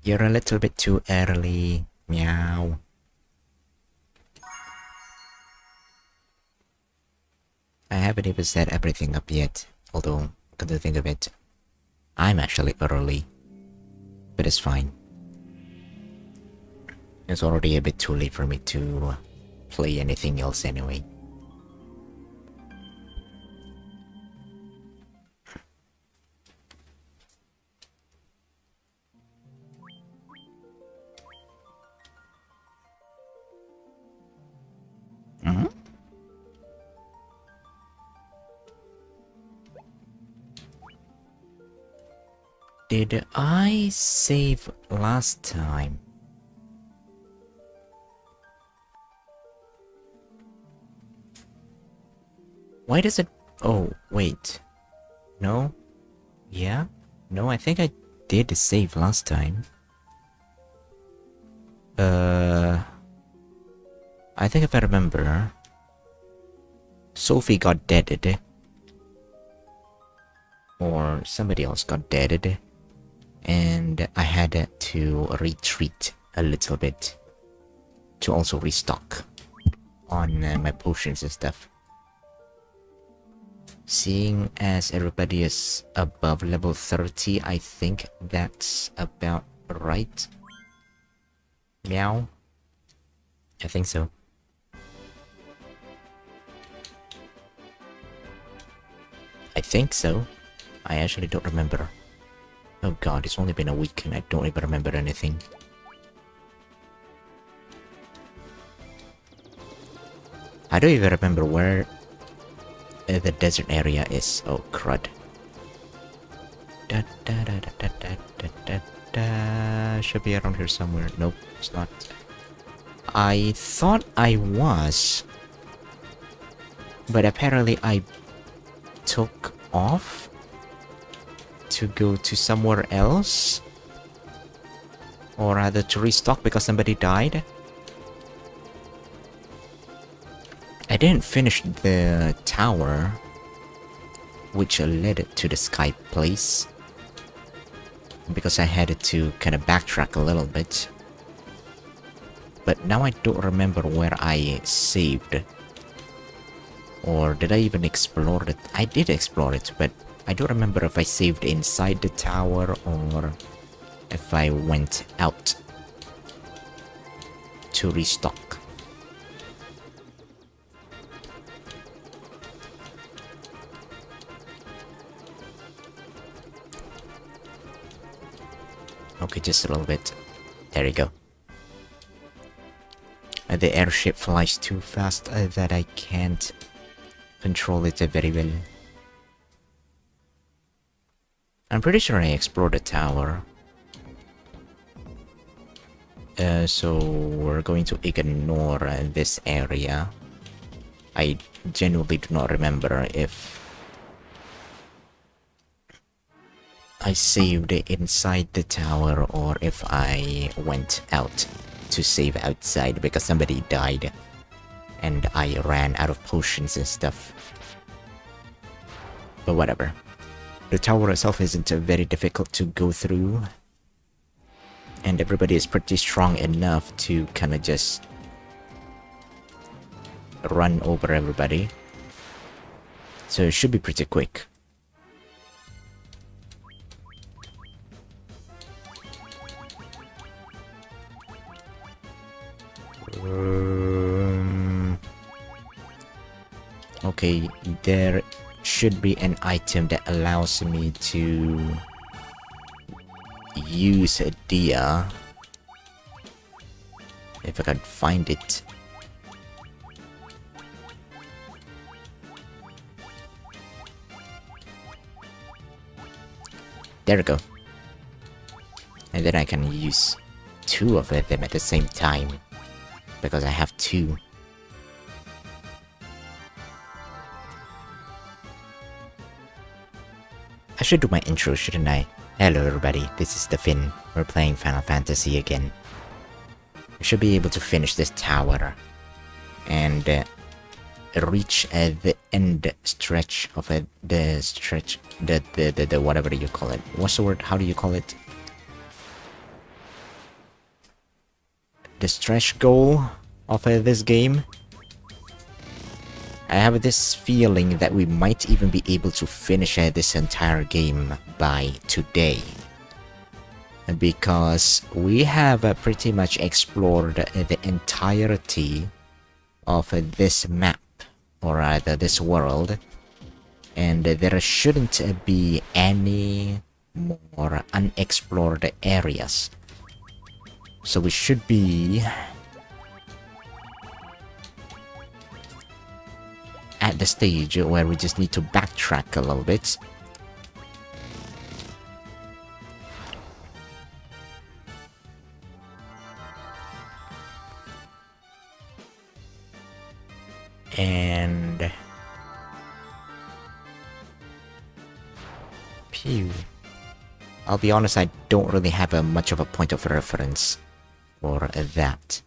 You're a little bit too early. Meow. I haven't even set everything up yet, although, come to think of it, I'm actually early. But it's fine. It's already a bit too late for me to play anything else anyway. Did I save last time? Why does it... Oh, wait. No? Yeah? No, I think I did save last time. I think if I remember... Sophie got deaded. Or somebody else got deaded. And I had to retreat a little bit. To also restock on my potions and stuff. Seeing as everybody is above level 30, I think that's about right. Meow. I think so. I think so. I actually don't remember. Oh god, it's only been a week and I don't even remember anything. I don't even remember where the desert area is. Oh crud. Da, da, da, da, da, da, da, da, da. Should be around here somewhere. Nope, it's not. I thought I was, but apparently I took off to go to somewhere else, or rather to restock because somebody died. I didn't finish the tower which led to the sky place because I had to kind of backtrack a little bit. But now I don't remember where I saved. Or did I even explore it? I did explore it, but I don't remember if I saved inside the tower or if I went out to restock. Okay, just a little bit. There you go. The airship flies too fast that I can't control it very well. I'm pretty sure I explored the tower. So we're going to ignore this area. I genuinely do not remember if I saved inside the tower or if I went out to save outside because somebody died and I ran out of potions and stuff. But whatever. The tower itself isn't very difficult to go through, and everybody is pretty strong enough to kind of just run over everybody. So it should be pretty quick. Okay, there should be an item that allows me to use a dia. If I can find it. There we go. And then I can use two of them at the same time. Because I have two. I should do my intro, shouldn't I? Hello everybody, this is the Finn. We're playing Final Fantasy again. We should be able to finish this tower. And reach the end stretch of the stretch, the whatever you call it. What's the word? How do you call it? the stretch goal of this game. I have this feeling that we might even be able to finish this entire game by today. Because we have pretty much explored the entirety of this map, or rather this world. And there shouldn't be any more unexplored areas. So we should be at the stage where we just need to backtrack a little bit. And pew. I'll be honest, I don't really have much of a point of reference for that,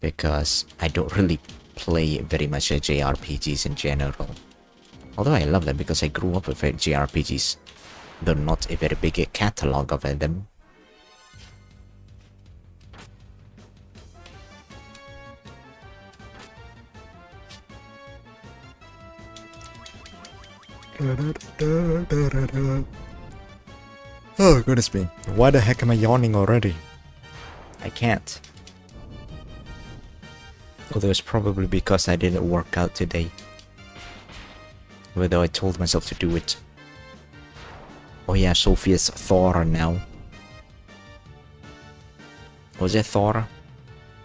because I don't really play very much JRPGs in general. Although I love them because I grew up with JRPGs, though not a very big catalog of them. Oh goodness me, why the heck am I yawning already? I can't. Although it's probably because I didn't work out today. Although I told myself to do it. Oh yeah, Sophia's Thor now. Was it Thor?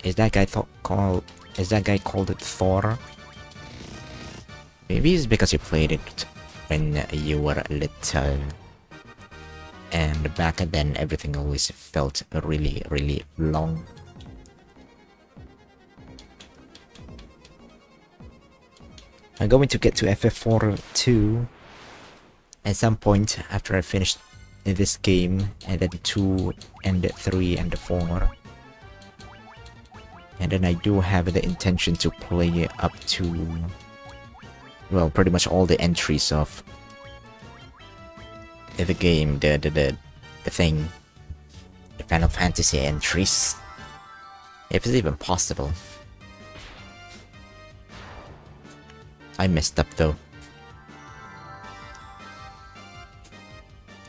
Is that guy called it Thor? Maybe it's because you played it when you were little. And back then everything always felt really, really long. I'm going to get to FF4 2 at some point after I finish this game, and then 2 and 3 and 4. And then I do have the intention to play up to, well, pretty much all the entries of the game, the thing, the Final Fantasy entries, if it's even possible. I messed up though.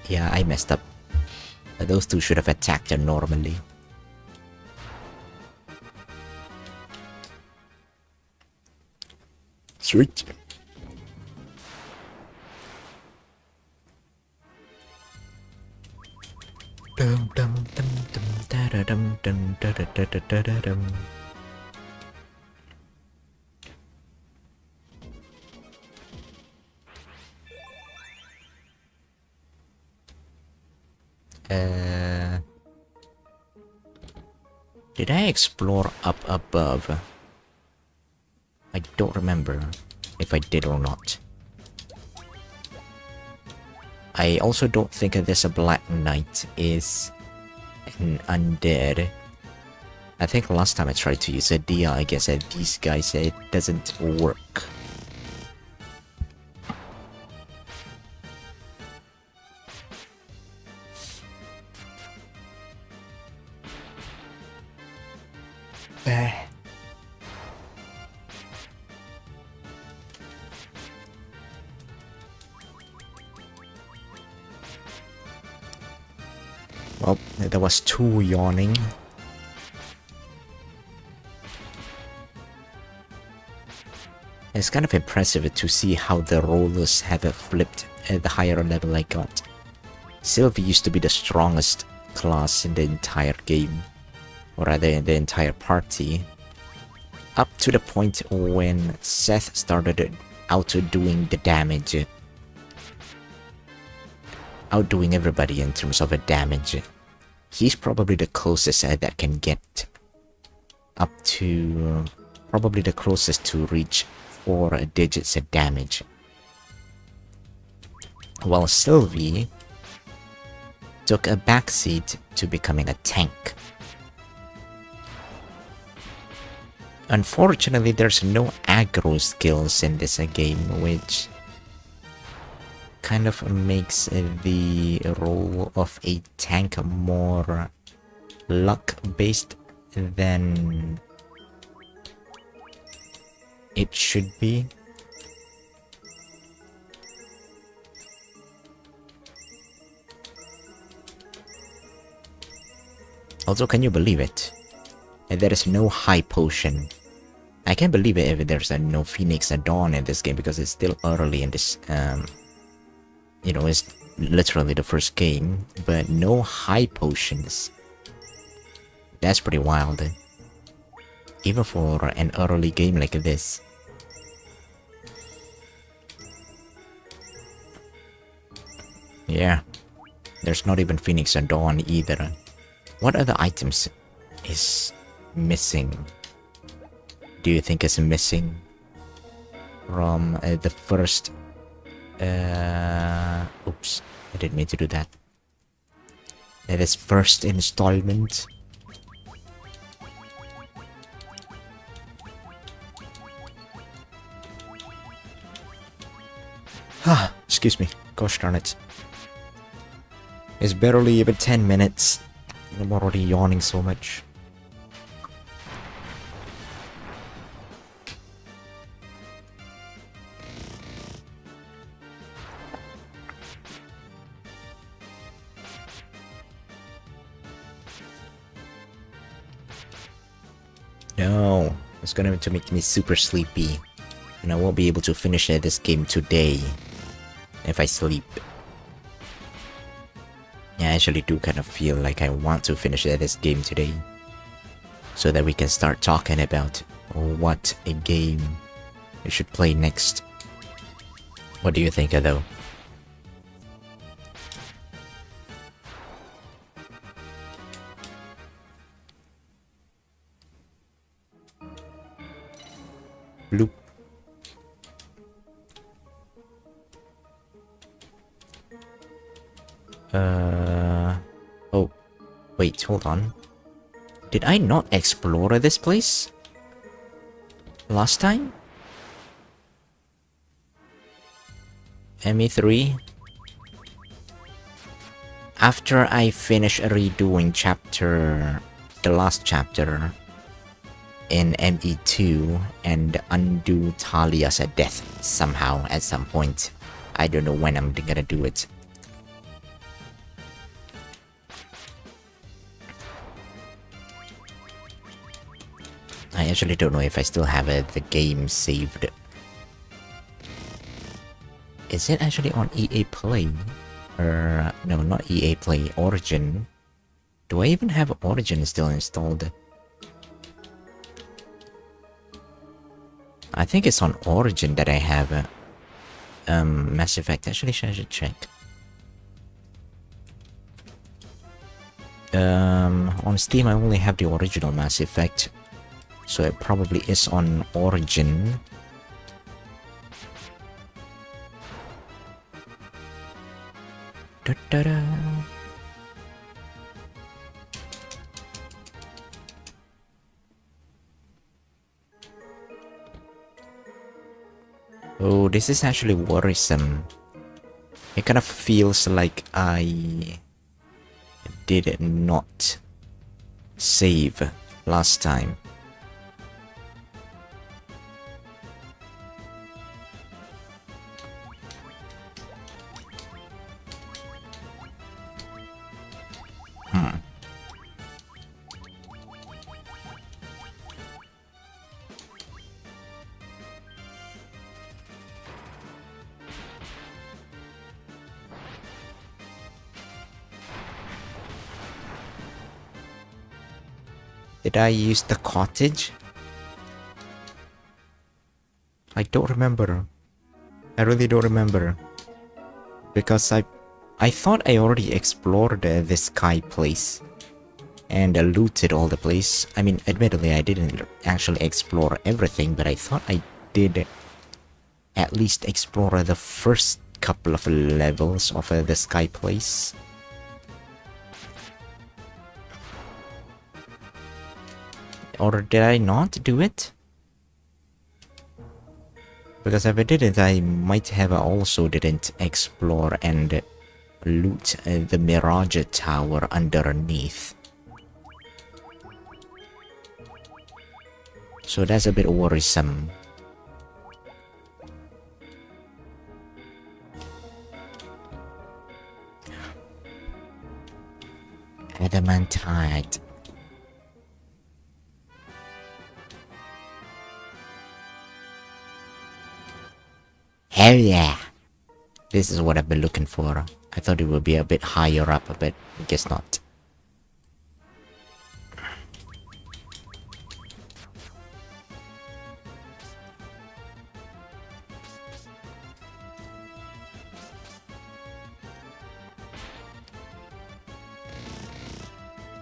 Yeah, I messed up. Those two should have attacked her normally. Sweet. Dum dum dum dum da da dum dum da da da da da dum. Did I explore up above? I don't remember if I did or not. I also don't think this Black Knight is an undead. I think last time I tried to use a Dia against these guys, it doesn't work. Well, there was 2 yawning. It's kind of impressive to see how the rollers have flipped at the higher level I got. Sylvie used to be the strongest class in the entire game, or rather in the entire party, up to the point when Seth started outdoing the damage. Outdoing everybody in terms of a damage. He's probably the closest that can get up to, probably the closest to reach 4 digits of damage. While Sylvie took a backseat to becoming a tank. Unfortunately, there's no aggro skills in this game, which kind of makes the role of a tank more luck based than it should be. Also, can you believe it? There is no high potion. I can't believe it if there's no Phoenix at Dawn in this game because it's still early in this, you know, it's literally the first game, but no high potions. That's pretty wild. Even for an early game like this. Yeah. There's not even Phoenix at Dawn either. What other items is missing? Do you think is missing from the first... oops, I didn't mean to do that. This first installment. Ah, excuse me. Gosh darn it. It's barely even 10 minutes. I'm already yawning so much. No, it's going to make me super sleepy. And I won't be able to finish this game today if I sleep. Yeah, I actually do kind of feel like I want to finish this game today, so that we can start talking about what a game we should play next. What do you think, though? Bloop. Oh, wait, hold on. Did I not explore this place last time? ME3? After I finish redoing the last chapter in ME2 and undo Talia's death somehow at some point. I don't know when I'm gonna do it. I actually don't know if I still have the game saved. Is it actually on EA Play? Or no, not EA Play, Origin. Do I even have Origin still installed? I think it's on Origin that I have Mass Effect. Actually, I should check. On Steam I only have the original Mass Effect, so it probably is on Origin. Da-da-da. Oh, this is actually worrisome. It kind of feels like I did not save last time. Did I use the cottage? I don't remember. I really don't remember. Because I thought I already explored this sky place and looted all the place. I mean, admittedly, I didn't actually explore everything, but I thought I did at least explore the first couple of levels of the sky place. Or did I not do it? Because if I didn't, I might have also didn't explore and loot the Mirage Tower underneath. So that's a bit worrisome. Adamantite. Hell yeah! This is what I've been looking for. I thought it would be a bit higher up, but I guess not.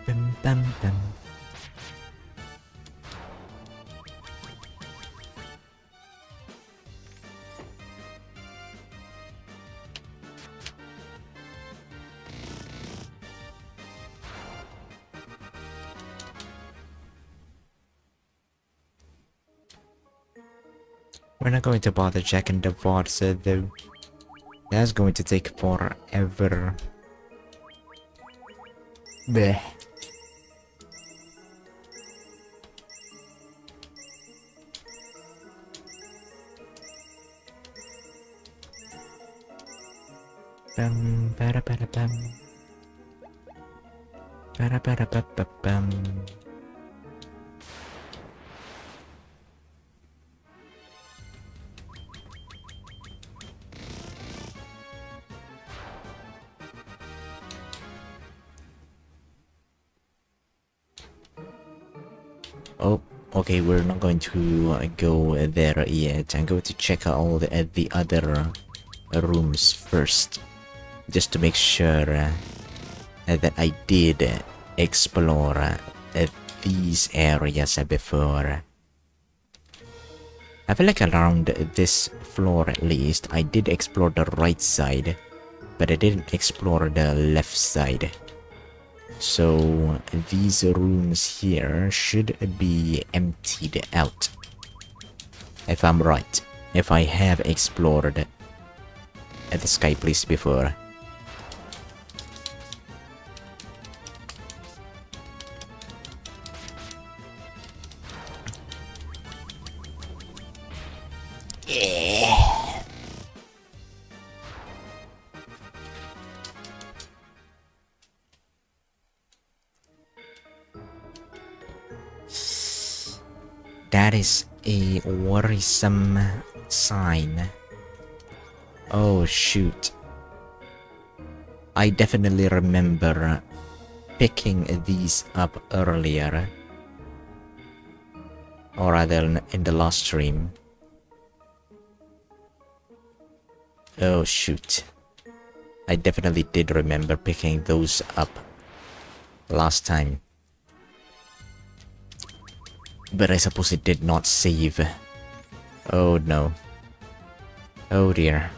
Bum, bum, bum. We're not going to bother checking the VODs though. That's going to take forever. Bleh. Bum, bada, bada, bum. Bada, bada, ba, ba, bum. Oh, okay, we're not going to go there yet. I'm going to check out all the other rooms first, just to make sure that I did explore these areas before. I feel like around this floor at least, I did explore the right side, but I didn't explore the left side. So these rooms here should be emptied out. If I'm right. If I have explored the Sky Place before. Yeah. That is a worrisome sign. Oh shoot. I definitely remember picking these up earlier. Or rather in the last stream. Oh shoot. I definitely did remember picking those up last time. But I suppose it did not save. Oh no. Oh dear.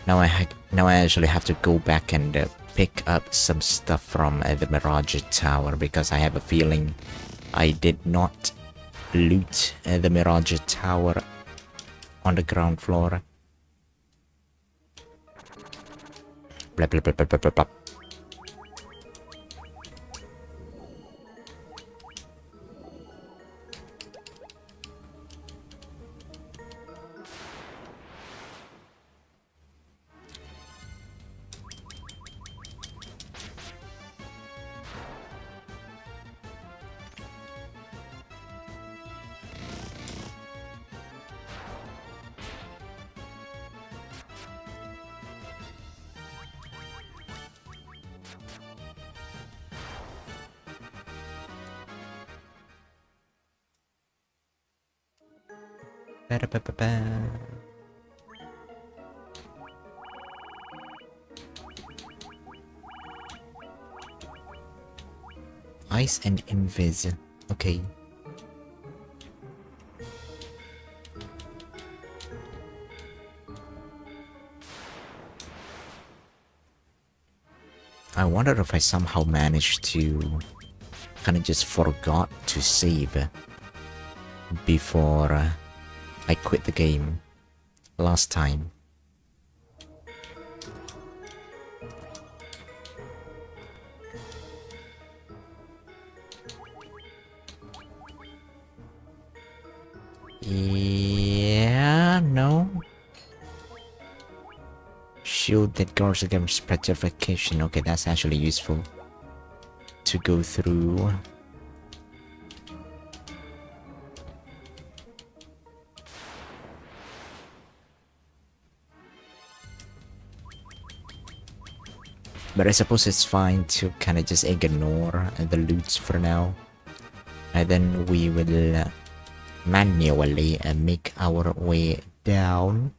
Now I actually have to go back and pick up some stuff from the Mirage Tower, because I have a feeling I did not loot the Mirage Tower on the ground floor. Blah blah blah blah blah blah blah. Ba-da-ba-ba-ba. Ice and invis. Okay. I wonder if I somehow managed to kind of just forgot to save before I quit the game last time. Yeah, no. Shield that guards against petrification. Okay, that's actually useful to go through. But I suppose it's fine to kind of just ignore the loots for now. And then we will manually make our way down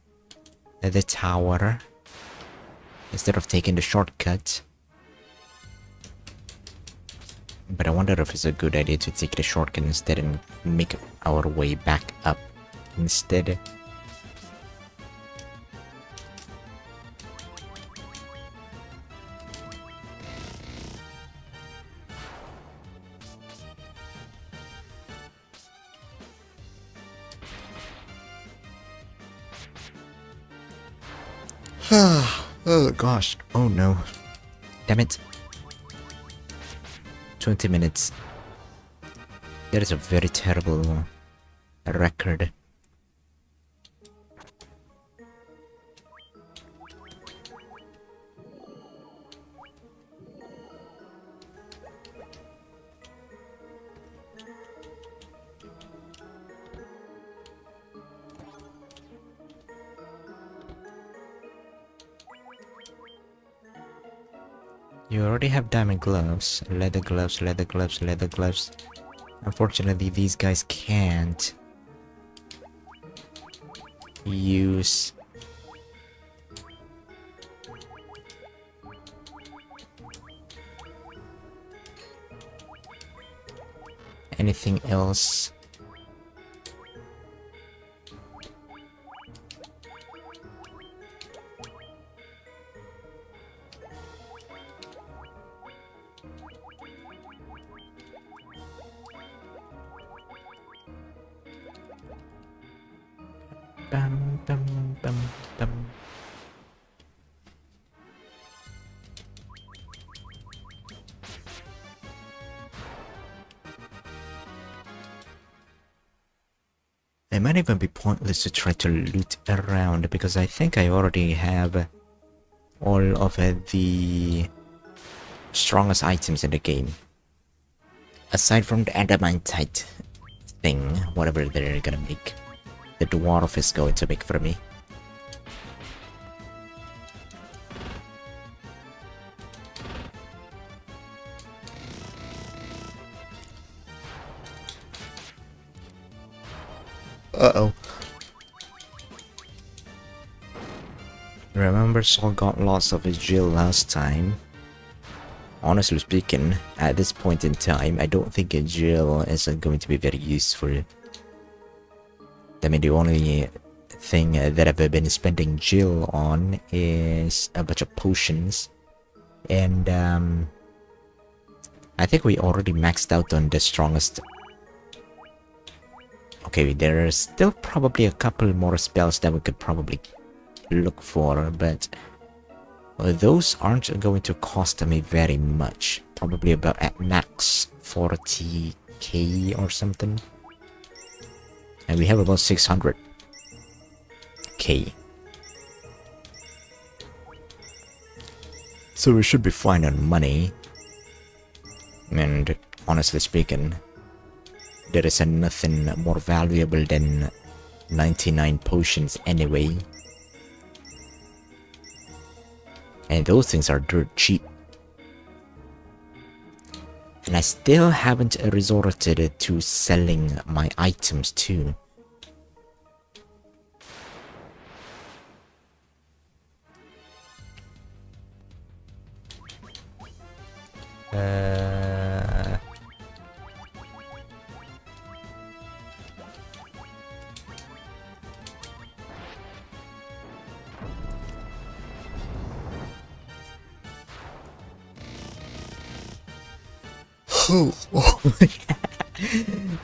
the tower instead of taking the shortcut. But I wonder if it's a good idea to take the shortcut instead and make our way back up instead. Oh gosh, oh no. Damn it. 20 minutes. That is a very terrible record. You already have diamond gloves, leather gloves, leather gloves, leather gloves. Unfortunately, these guys can't use anything else. Bum, bum, bum, bum. It might even be pointless to try to loot around because I think I already have all of the strongest items in the game. Aside from the adamantite thing, whatever they're gonna make. The dwarf is going to make for me. Uh-oh. Remember Saul got lost of his drill last time? Honestly speaking, at this point in time, I don't think a drill is going to be very useful. I mean, the only thing that I've been spending Jill on is a bunch of potions. And, I think we already maxed out on the strongest. Okay, there's still probably a couple more spells that we could probably look for, but those aren't going to cost me very much. Probably about at max 40k or something. And we have about 600k. So we should be fine on money. And honestly speaking, there is nothing more valuable than 99 potions anyway. And those things are dirt cheap. And I still haven't resorted to selling my items too.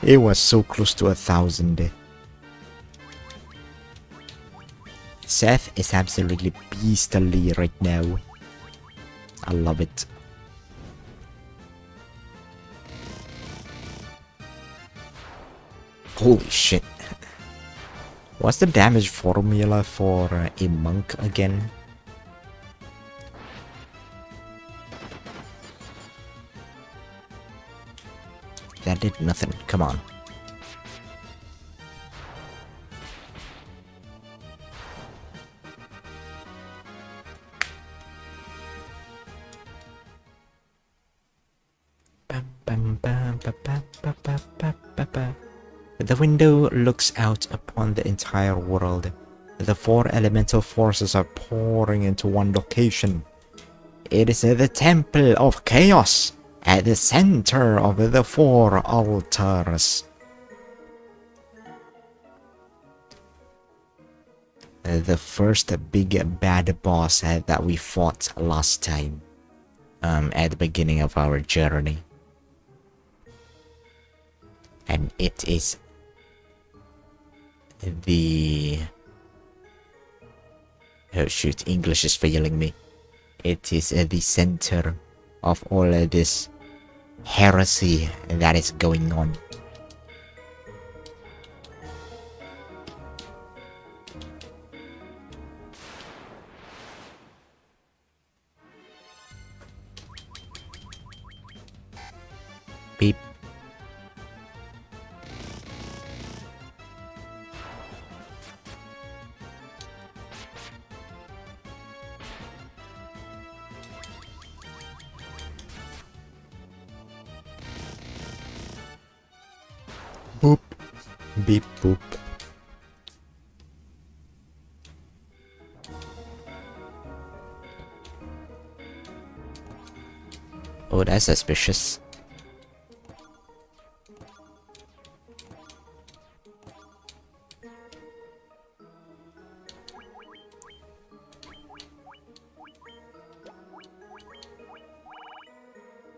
It was so close to 1,000. Seth is absolutely beastly right now. I love it. Holy shit. What's the damage formula for a monk again? That did nothing. Come on. The window looks out upon the entire world. The four elemental forces are pouring into one location. It is the Temple of Chaos, at the center of the four altars. The first big bad boss that we fought last time, at the beginning of our journey. And it is the... Oh shoot, English is failing me. It is the center of all of this heresy that is going on. Beep. Boop. Beep boop. Oh, that's suspicious.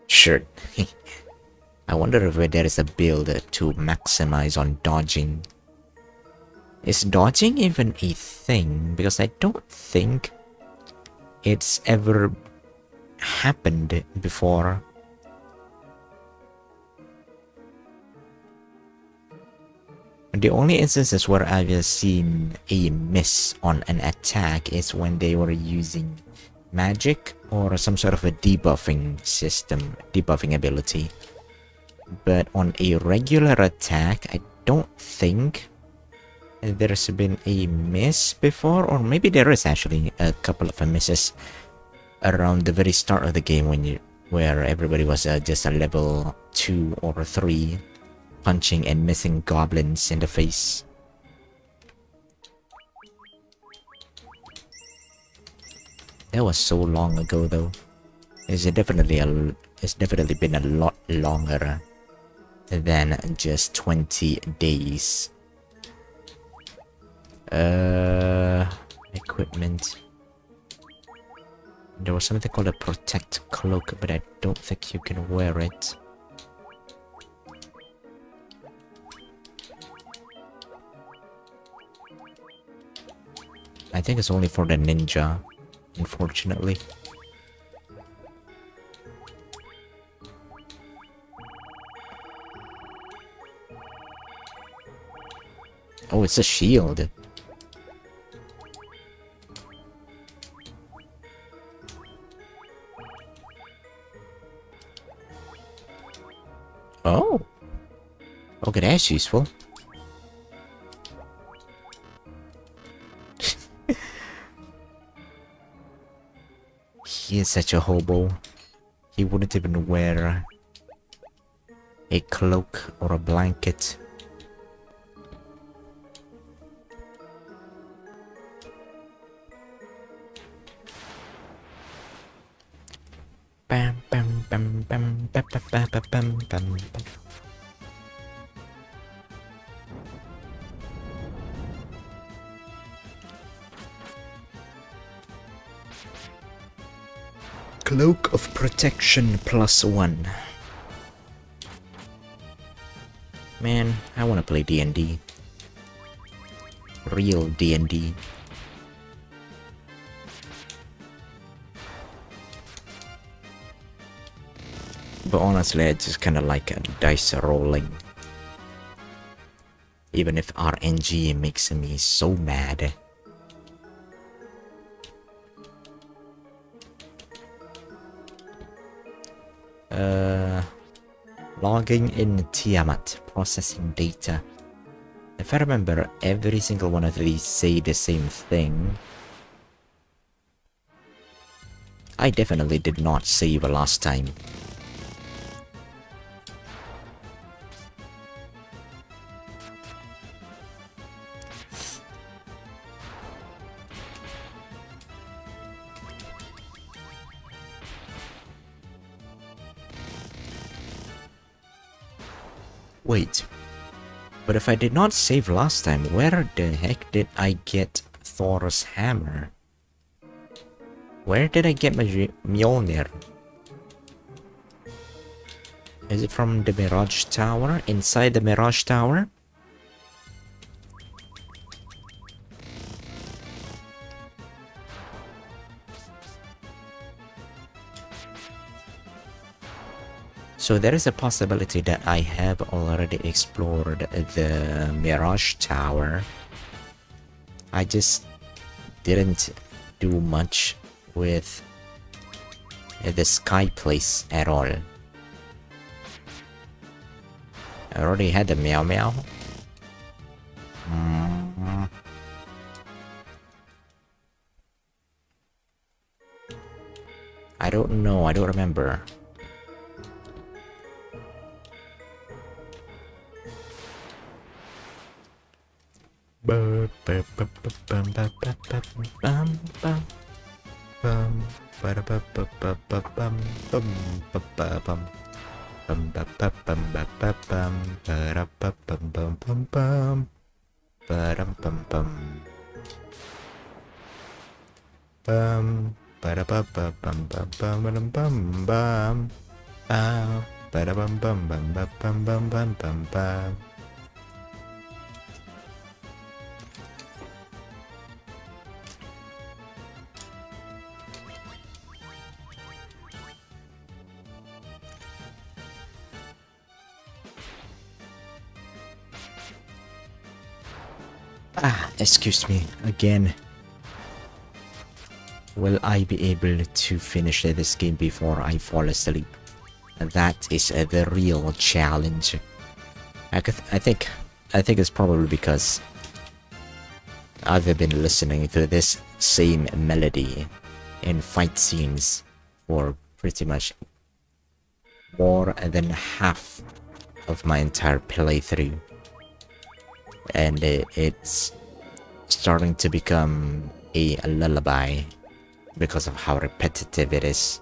Sure. I wonder if there is a build to maximize on dodging. Is dodging even a thing? Because I don't think it's ever happened before. The only instances where I've seen a miss on an attack is when they were using magic or some sort of a debuffing system, debuffing ability. But on a regular attack, I don't think there's been a miss before, or maybe there is actually a couple of misses around the very start of the game where everybody was just a level 2 or 3, punching and missing goblins in the face. That was so long ago, though. It's definitely been a lot longer than just 20 days. Equipment. There was something called a protect cloak, but I don't think you can wear it. I think it's only for the ninja, unfortunately. Oh, it's a shield. Oh. Okay, that's useful. He is such a hobo. He wouldn't even wear a cloak or a blanket. Bam bam bam bam bam bam bam bam bam. Cloak of Protection +1. Man, I wanna play D&D. Real D&D. But honestly, I just kinda like dice rolling. Even if RNG makes me so mad. Logging in Tiamat, processing data. If I remember, every single one of these say the same thing. I definitely did not save last time. Wait, but if I did not save last time, where the heck did I get Thor's hammer? Where did I get my Mjolnir? Is it from the Mirage Tower? Inside the Mirage Tower? So there is a possibility that I have already explored the Mirage Tower. I just didn't do much with the Sky Place at all. I already had the Meow Meow. I don't know, I don't remember. Excuse me again. Will I be able to finish this game before I fall asleep? That is the real challenge. I think it's probably because I've been listening to this same melody in fight scenes for pretty much more than half of my entire playthrough. And it's starting to become a lullaby because of how repetitive it is.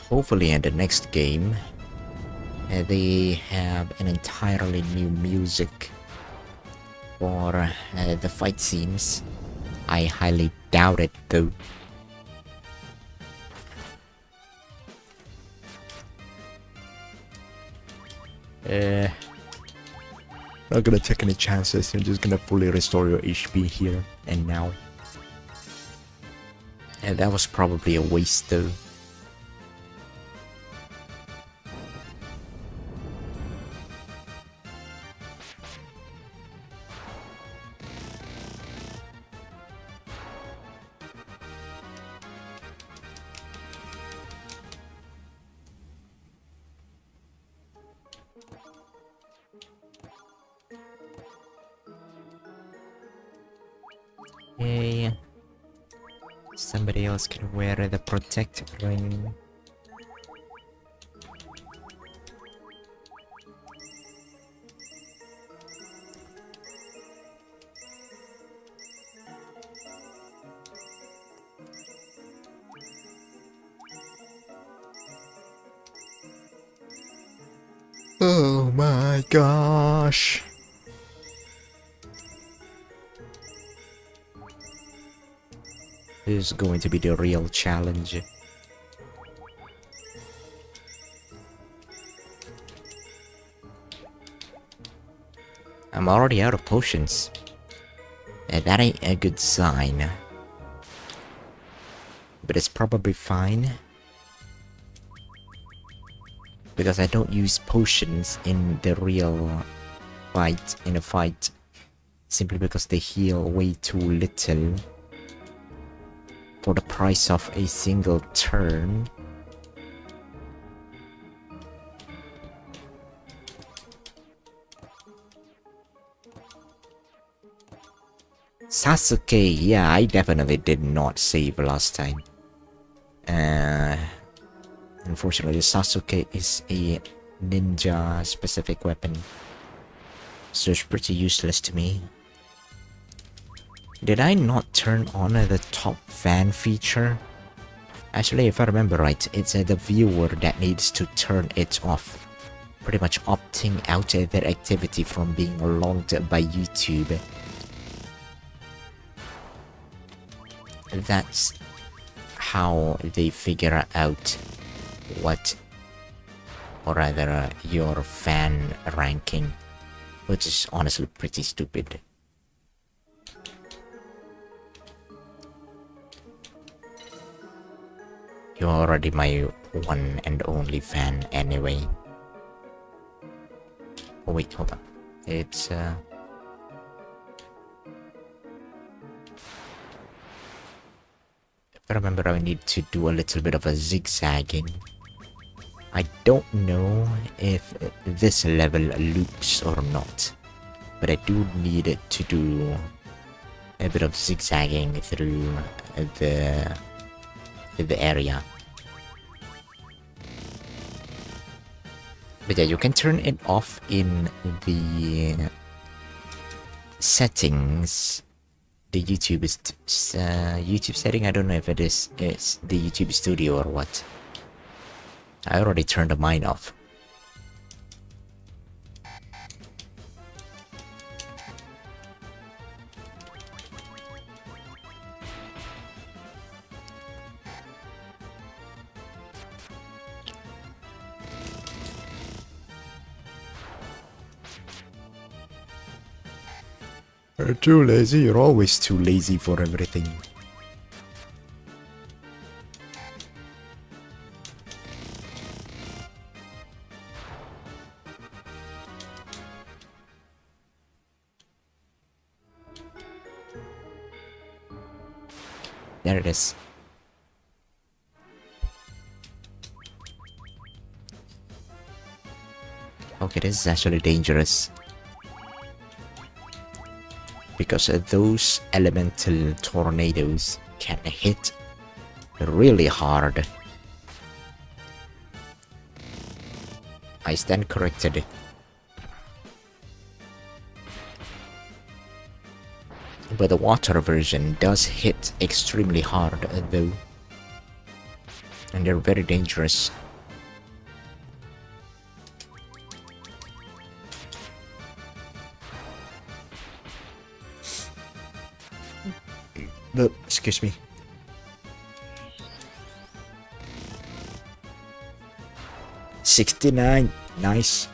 Hopefully in the next game, they have an entirely new music for the fight scenes. I highly doubt it though. Not gonna take any chances. I'm just gonna fully restore your HP here and now. And that was probably a waste though. Hey, somebody else can wear the protect ring. Oh my gosh. This is going to be the real challenge. I'm already out of potions. That ain't a good sign. But it's probably fine. Because I don't use potions in the real fight, in a fight. Simply because they heal way too little. For the price of a single turn. Sasuke, yeah, I definitely did not save last time. Unfortunately, Sasuke is a ninja specific weapon. So it's pretty useless to me. Did I not turn on the top fan feature? Actually, if I remember right, it's the viewer that needs to turn it off. Pretty much opting out their activity from being logged by YouTube. That's how they figure out what, or rather your fan ranking, which is honestly pretty stupid. You're already my one and only fan anyway. Oh wait, hold on. It's I remember I need to do a little bit of a zigzagging. I don't know if this level loops or not, but I do need it to do a bit of zigzagging through the area. But yeah, you can turn it off in the settings. The YouTube is YouTube setting. I don't know if it is the YouTube Studio or what. I already turned mine off. You're too lazy. You're always too lazy for everything. There it is. Okay, this is actually dangerous. Because those elemental tornadoes can hit really hard. I stand corrected. But the water version does hit extremely hard though. And they're very dangerous. Excuse me. $69. Nice.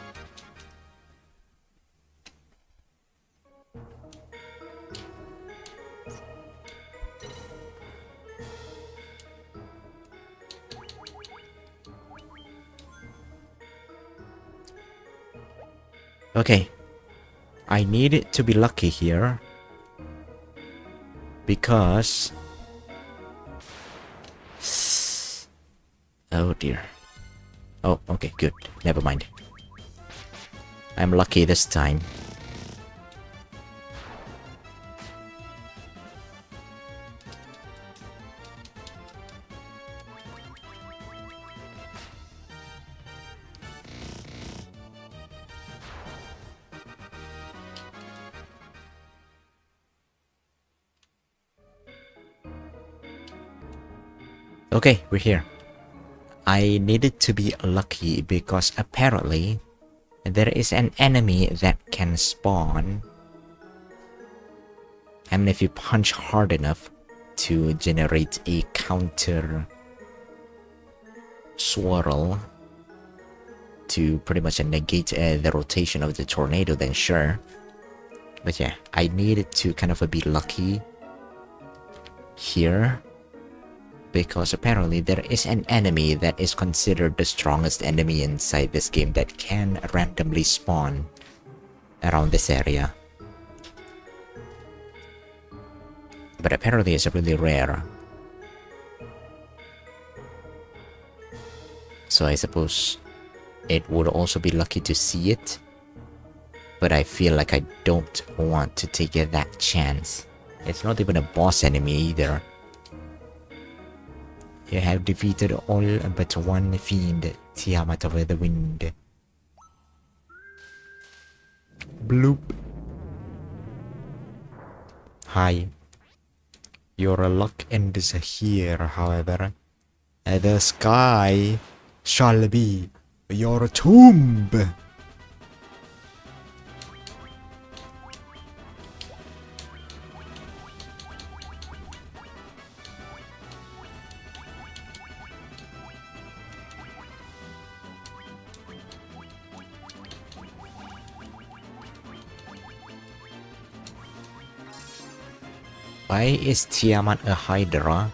Okay. I need it to be lucky here. Because... oh dear. Oh, okay, good. Never mind. I'm lucky this time. Okay, we're here. I needed to be lucky because apparently there is an enemy that can spawn. And if you punch hard enough to generate a counter swirl to pretty much negate the rotation of the tornado, then sure. But yeah, I needed to kind of be lucky here, because apparently there is an enemy that is considered the strongest enemy inside this game that can randomly spawn around this area. But apparently it's really rare. So I suppose it would also be lucky to see it. But I feel like I don't want to take that chance. It's not even a boss enemy either. You have defeated all but one fiend, Tiamat of the Wind. Bloop. Hi. Your luck ends here, however. The sky shall be your tomb. Why is Tiamat a Hydra?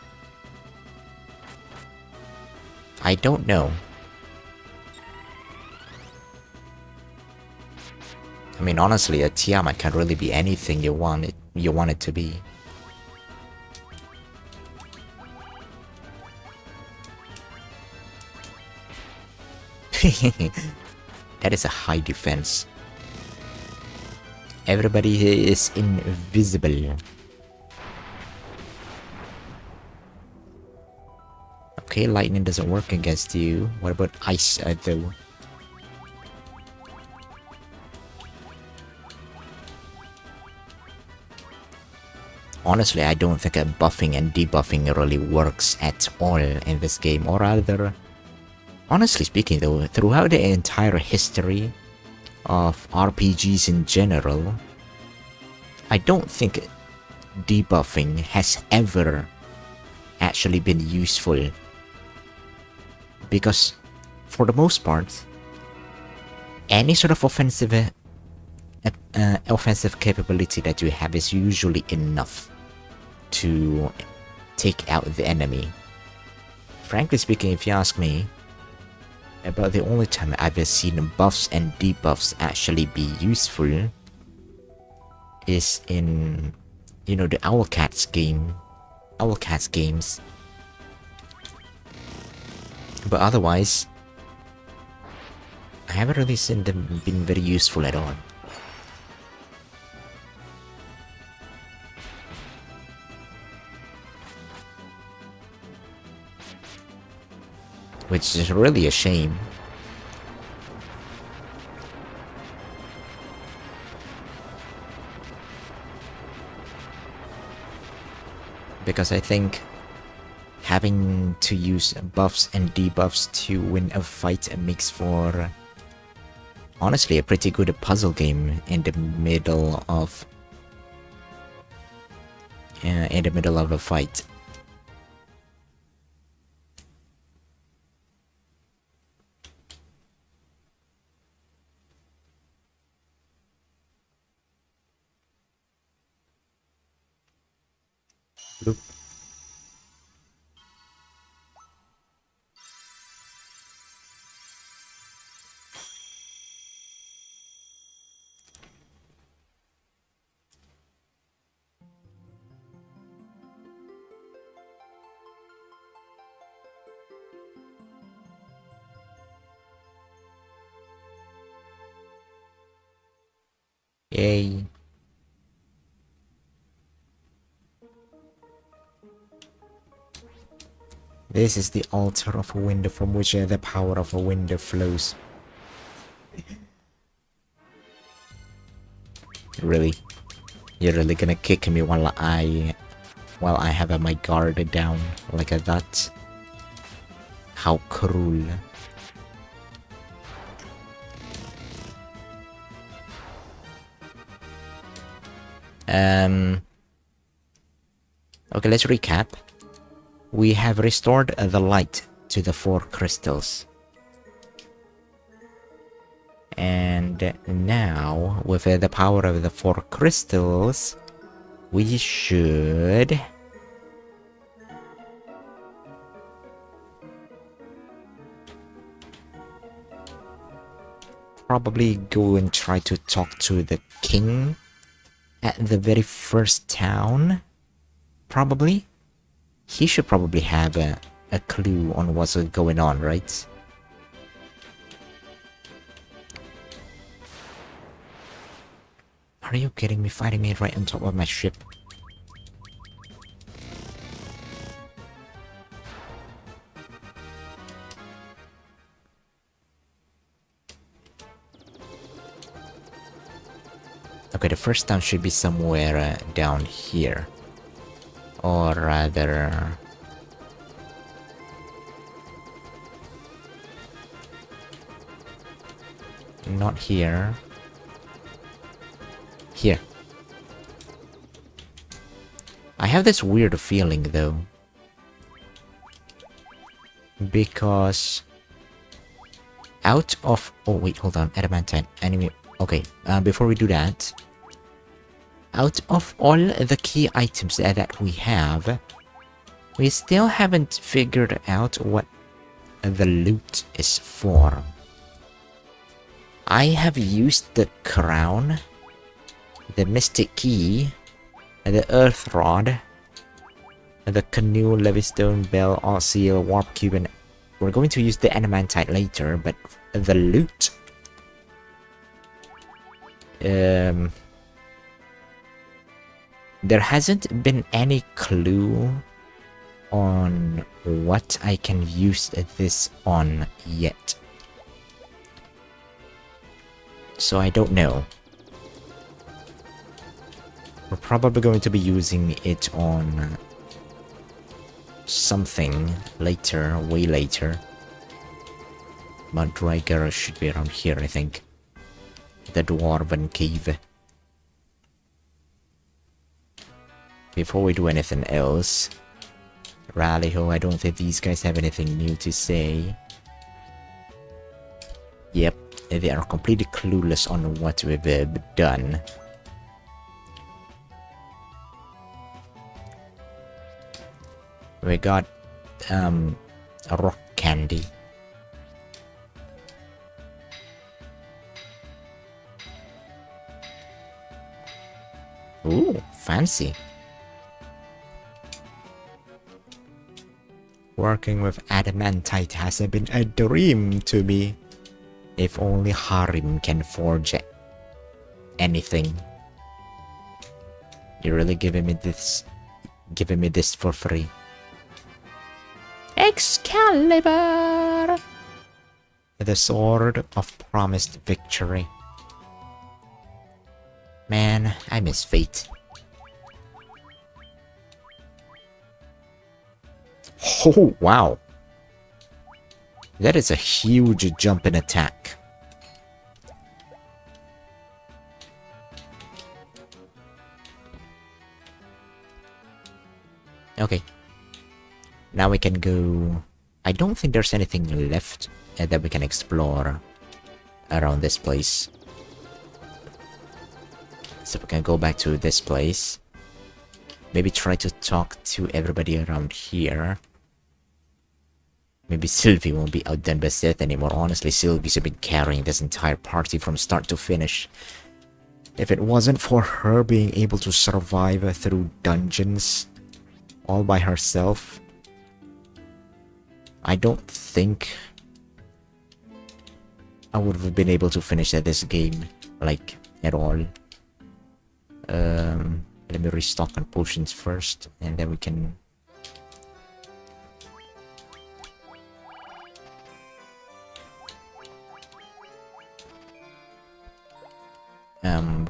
I don't know. I mean, honestly, a Tiamat can really be anything you want it to be. That is a high defense. Everybody is invisible. Okay, lightning doesn't work against you. What about ice, though? Honestly, I don't think buffing and debuffing really works at all in this game. Or rather, honestly speaking though, throughout the entire history of RPGs in general, I don't think debuffing has ever actually been useful. Because, for the most part, any sort of offensive capability that you have is usually enough to take out the enemy. Frankly speaking, if you ask me, about the only time I've seen buffs and debuffs actually be useful is in, you know, the Owlcats games. But otherwise, I haven't really seen them being very useful at all. Which is really a shame. Because I think having to use buffs and debuffs to win a fight makes for, honestly, a pretty good puzzle game in the middle of a fight. Bloop. Yay. This is the altar of a wind from which the power of a wind flows. Really? You're really gonna kick me while I have my guard down like that? How cruel. Okay, let's recap. We have restored the light to the 4 crystals. And now, with the power of the 4 crystals, we should... probably go and try to talk to the king at the very first town. Probably. He should probably have a clue on what's going on, right? Are you kidding me? Fighting me right on top of my ship. Okay, the first town should be somewhere down here. Or rather... not here. Here. I have this weird feeling though. Because... out of... oh wait, hold on. Adamantine. Enemy... okay, before we do that... out of all the key items that we have... we still haven't figured out what the loot is for. I have used the crown, the mystic key, the earth rod, the canoe, levystone, bell, all seal, warp cube, and we're going to use the adamantite later, but the loot... there hasn't been any clue on what I can use this on yet. So I don't know. We're probably going to be using it on something later, way later. But Dryger should be around here, I think. The Dwarven Cave. Before we do anything else, Rallyho, I don't think these guys have anything new to say. Yep, they are completely clueless on what we've done. We got a rock candy. Ooh, fancy. Working with adamantite has been a dream to me. If only Harim can forge anything. You're really giving me this for free. Excalibur! The sword of promised victory. Man, I miss fate. Oh, wow. That is a huge jump in attack. Okay. Now we can go... I don't think there's anything left that we can explore around this place. So we can go back to this place. Maybe try to talk to everybody around here. Maybe Sylvie won't be outdone by Seth anymore. Honestly, Sylvie's been carrying this entire party from start to finish. If it wasn't for her being able to survive through dungeons all by herself, I don't think I would have been able to finish this game, like, at all. Let me restock on potions first, and then we can...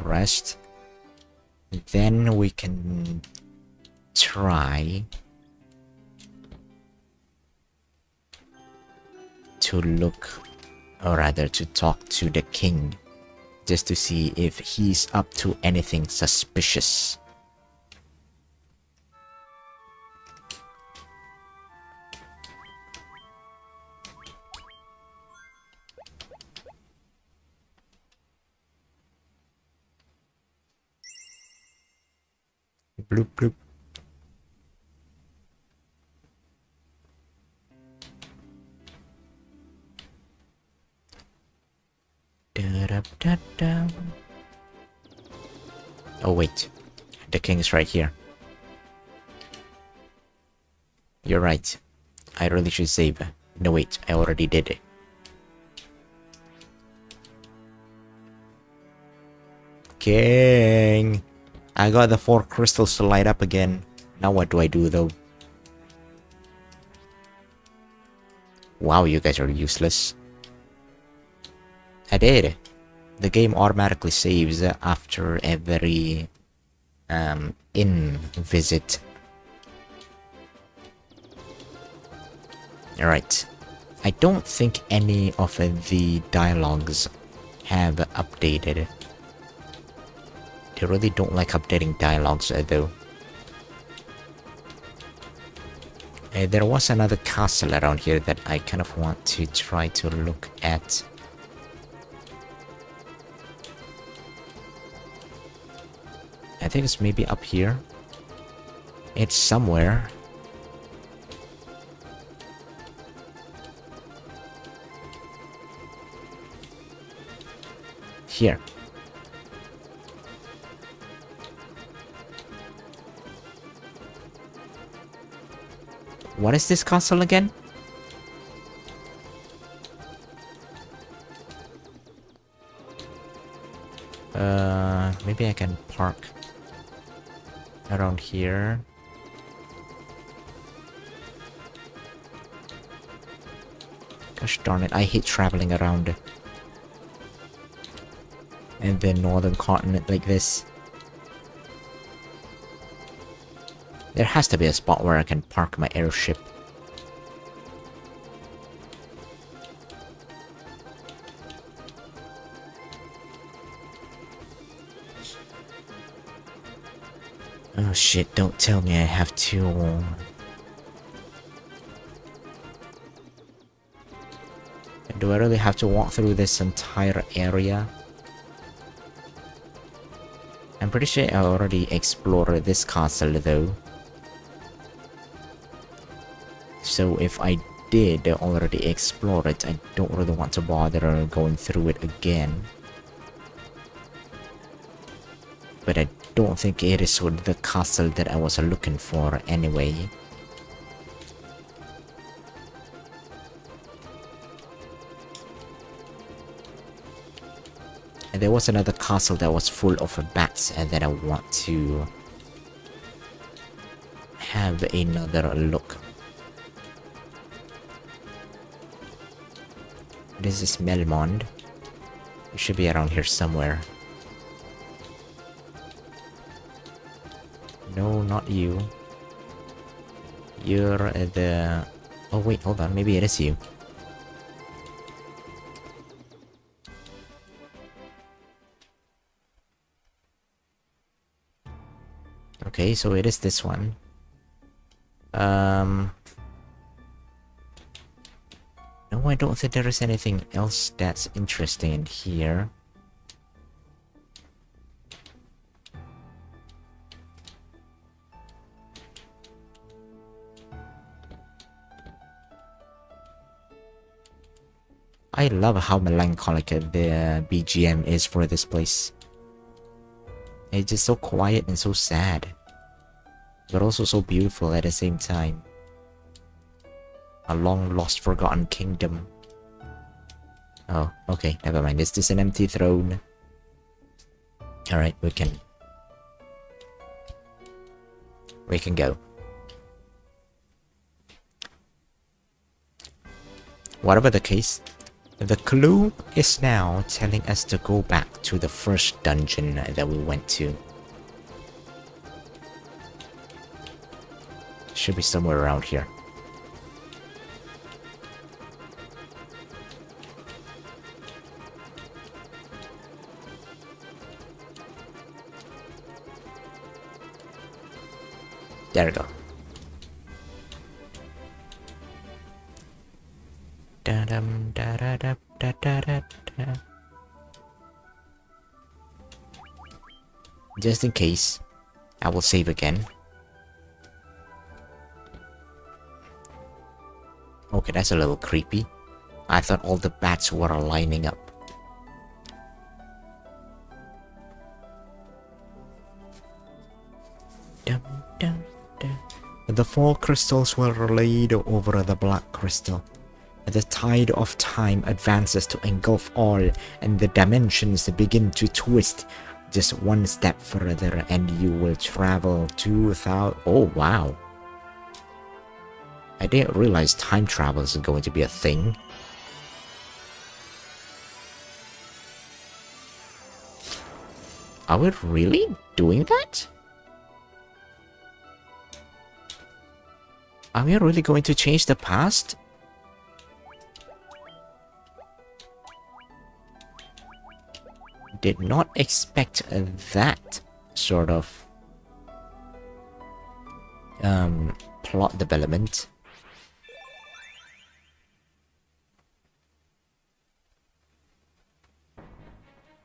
rest. Then we can try to look, or rather to talk to the king just to see if he's up to anything suspicious. Bloop bloop. Da-da-da-da. Oh wait, the king is right here. You're right. I really should save. No wait, I already did it. King! I got the 4 crystals to light up again. Now what do I do though? Wow, you guys are useless. I did. The game automatically saves after every inn visit. Alright. I don't think any of the dialogues have updated. They really don't like updating dialogues though. There was another castle around here that I kind of want to try to look at. I think it's maybe up here. It's somewhere. Here. What is this castle again? Maybe I can park around here. Gosh darn it, I hate traveling around in the northern continent like this. There has to be a spot where I can park my airship. Oh shit, don't tell me I have to... Do I really have to walk through this entire area? I'm pretty sure I already explored this castle though. So if I did already explore it, I don't really want to bother going through it again. But I don't think it is the castle that I was looking for anyway. And there was another castle that was full of bats and that I want to have another look. This is Melmond. It should be around here somewhere. No, not you. You're the... Oh wait, hold on, maybe it is you. Okay, so it is this one. No, I don't think there is anything else that's interesting in here. I love how melancholic the BGM is for this place. It's just so quiet and so sad, but also so beautiful at the same time. A long lost forgotten kingdom. Oh, okay, never mind. Is this an empty throne? Alright, we can go. Whatever the case, the clue is now telling us to go back to the first dungeon that we went to. Should be somewhere around here. There we go. Da-dum, da-da-da, da-da-da-da. Just in case, I will save again. Okay, that's a little creepy. I thought all the bats were lining up. Dum, dum, dum. The 4 crystals were laid over the black crystal. The tide of time advances to engulf all, and the dimensions begin to twist. Just one step further, and you will travel 2,000. Oh, wow. I didn't realize time travel is going to be a thing. Are we really doing that? Are we really going to change the past? Did not expect that sort of plot development.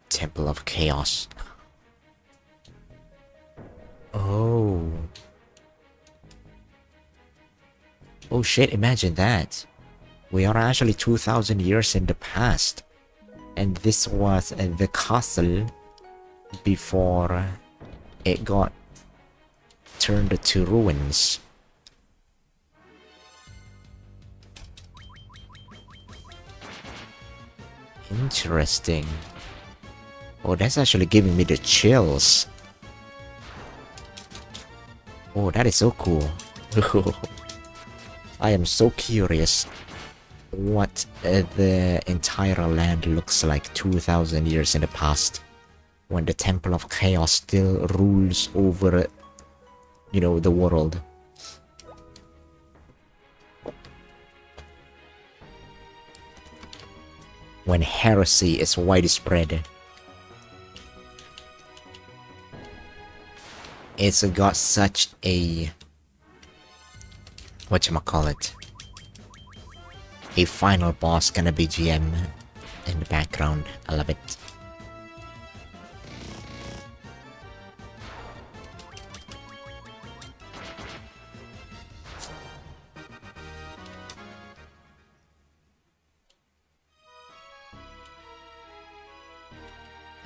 Temple of Chaos. Oh. Oh shit, imagine that. We are actually 2,000 years in the past. And this was the castle before it got turned to ruins. Interesting. Oh, that's actually giving me the chills. Oh, that is so cool. I am so curious what the entire land looks like 2,000 years in the past, when the Temple of Chaos still rules over, you know, the world. When heresy is widespread. It's got such a... whatchamacallit? A final boss kind of BGM in the background. I love it.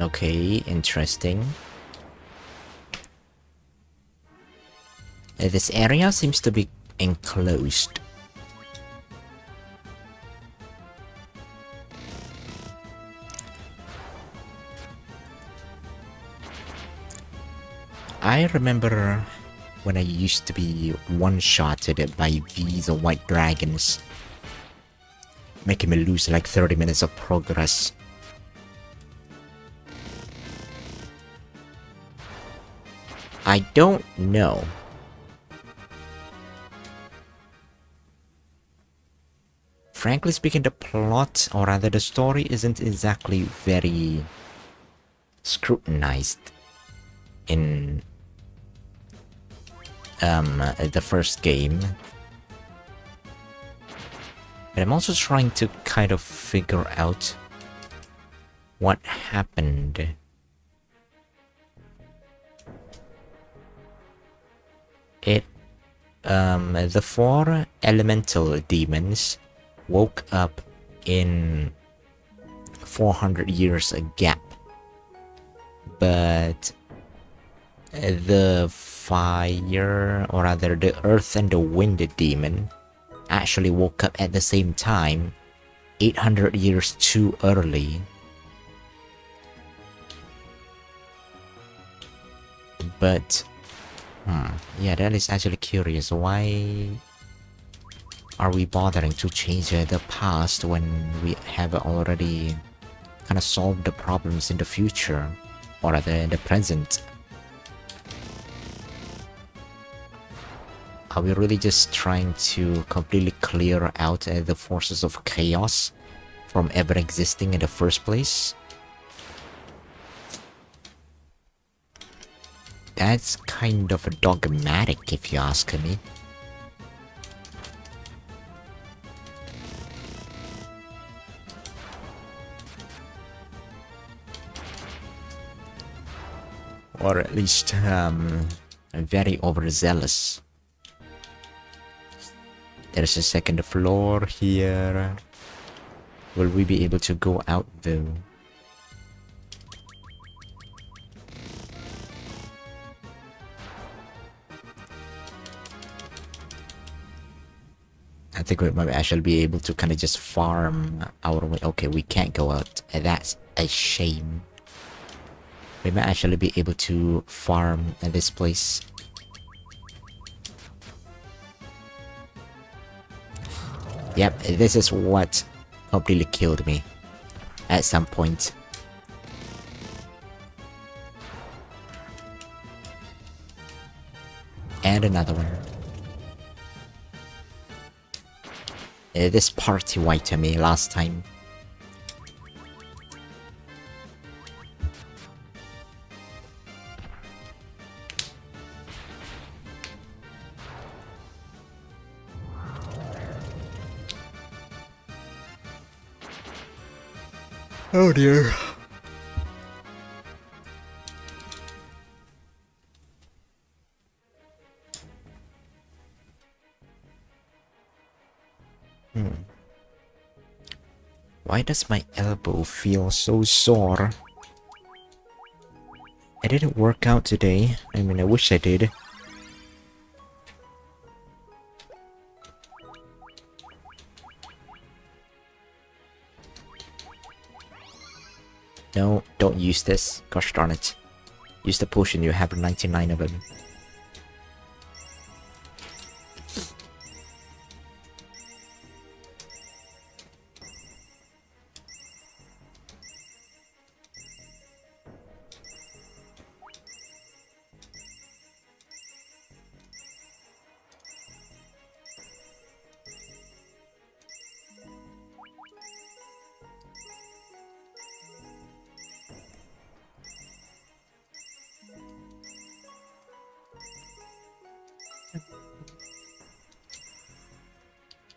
Okay, interesting. This area seems to be enclosed. I remember when I used to be one-shotted by these white dragons, making me lose like 30 minutes of progress. I don't know. Frankly speaking, the plot, or rather the story, isn't exactly very scrutinized in the first game. But I'm also trying to kind of figure out what happened. The 4 elemental demons woke up in 400 years a gap, but the fire, or rather the earth and the wind demon, actually woke up at the same time, 800 years too early. But yeah, that is actually curious. Why are we bothering to change the past when we have already kind of solved the problems in the future, or rather in the present? Are we really just trying to completely clear out the forces of chaos from ever existing in the first place? That's kind of dogmatic if you ask me. Or at least, very overzealous. There's a second floor here. Will we be able to go out though? I think we might actually be able to kind of just farm our way. Okay, we can't go out. That's a shame. We might actually be able to farm at this place. Yep, this is what completely killed me at some point. And another one. This party wiped me last time. Oh dear. Why does my elbow feel so sore? I didn't work out today. I mean, I wish I did. No, don't use this. Gosh darn it. Use the potion, you have 99 of them.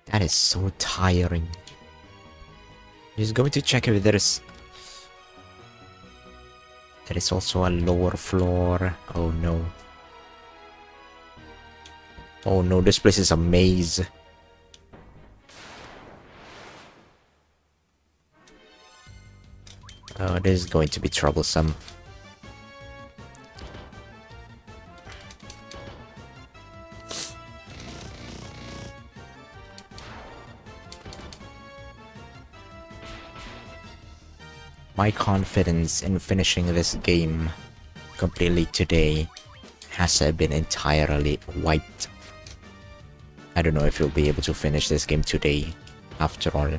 That is so tiring. Just going to check if there is also a lower floor. Oh no. Oh no, this place is a maze. Oh, this is going to be troublesome. My confidence in finishing this game completely today has been entirely wiped. I don't know if you'll be able to finish this game today, after all.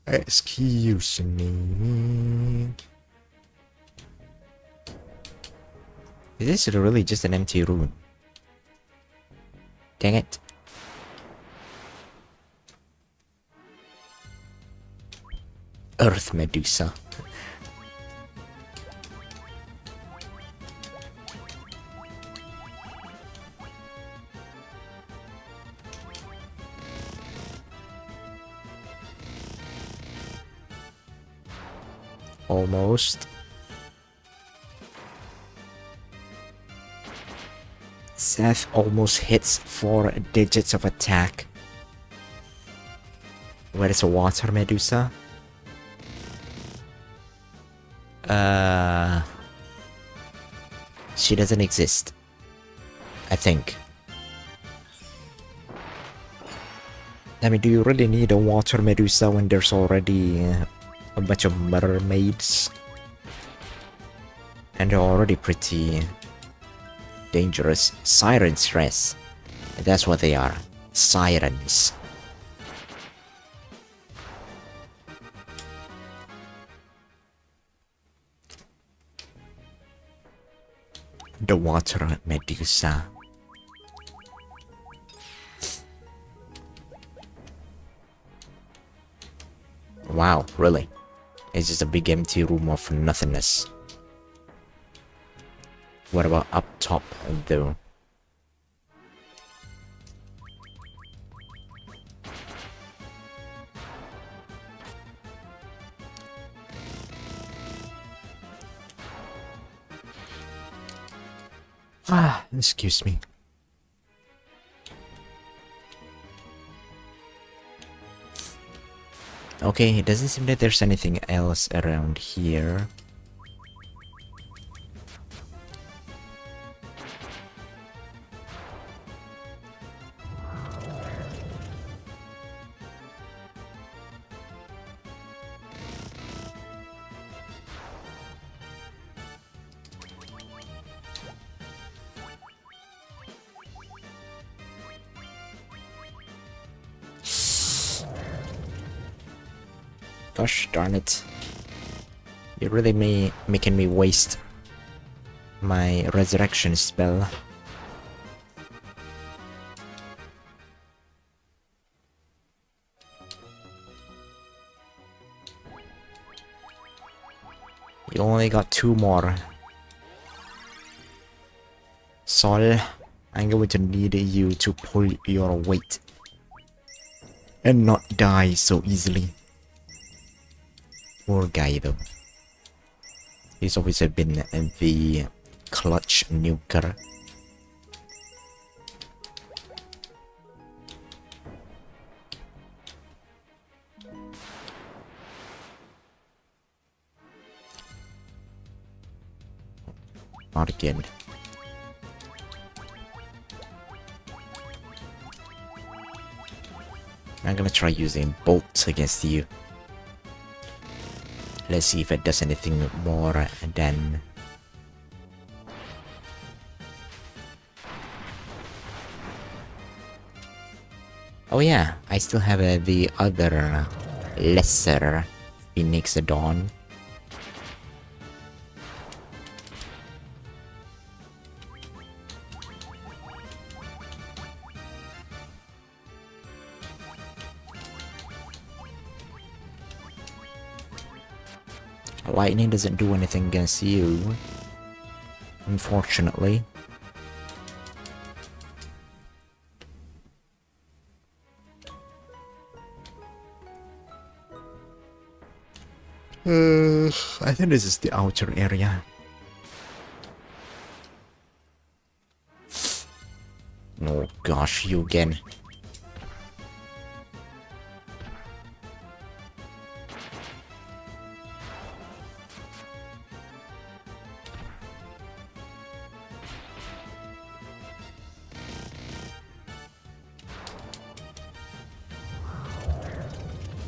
Excuse me. Is this really just an empty room? Dang it. Earth Medusa. Almost. Seth almost hits 4 digits of attack. Where is a water Medusa? She doesn't exist. I think. I mean, do you really need a water Medusa when there's already a bunch of mermaids? And they're already pretty dangerous. Siren stress. That's what they are. Sirens. The water Medusa. Wow, really? It's just a big empty room of nothingness. What about up top, though? Ah, excuse me. Okay, it doesn't seem that there's anything else around here. Gosh darn it. You're really making me waste my resurrection spell. You only got 2 more. Sol, I'm going to need you to pull your weight. And not die so easily. Poor guy though. He's always been the clutch nuker. Not again. I'm gonna try using bolts against you. Let's see if it does anything more than... Oh yeah, I still have the other lesser Phoenix Dawn. Lightning doesn't do anything against you, unfortunately. I think this is the outer area. Oh gosh, you again.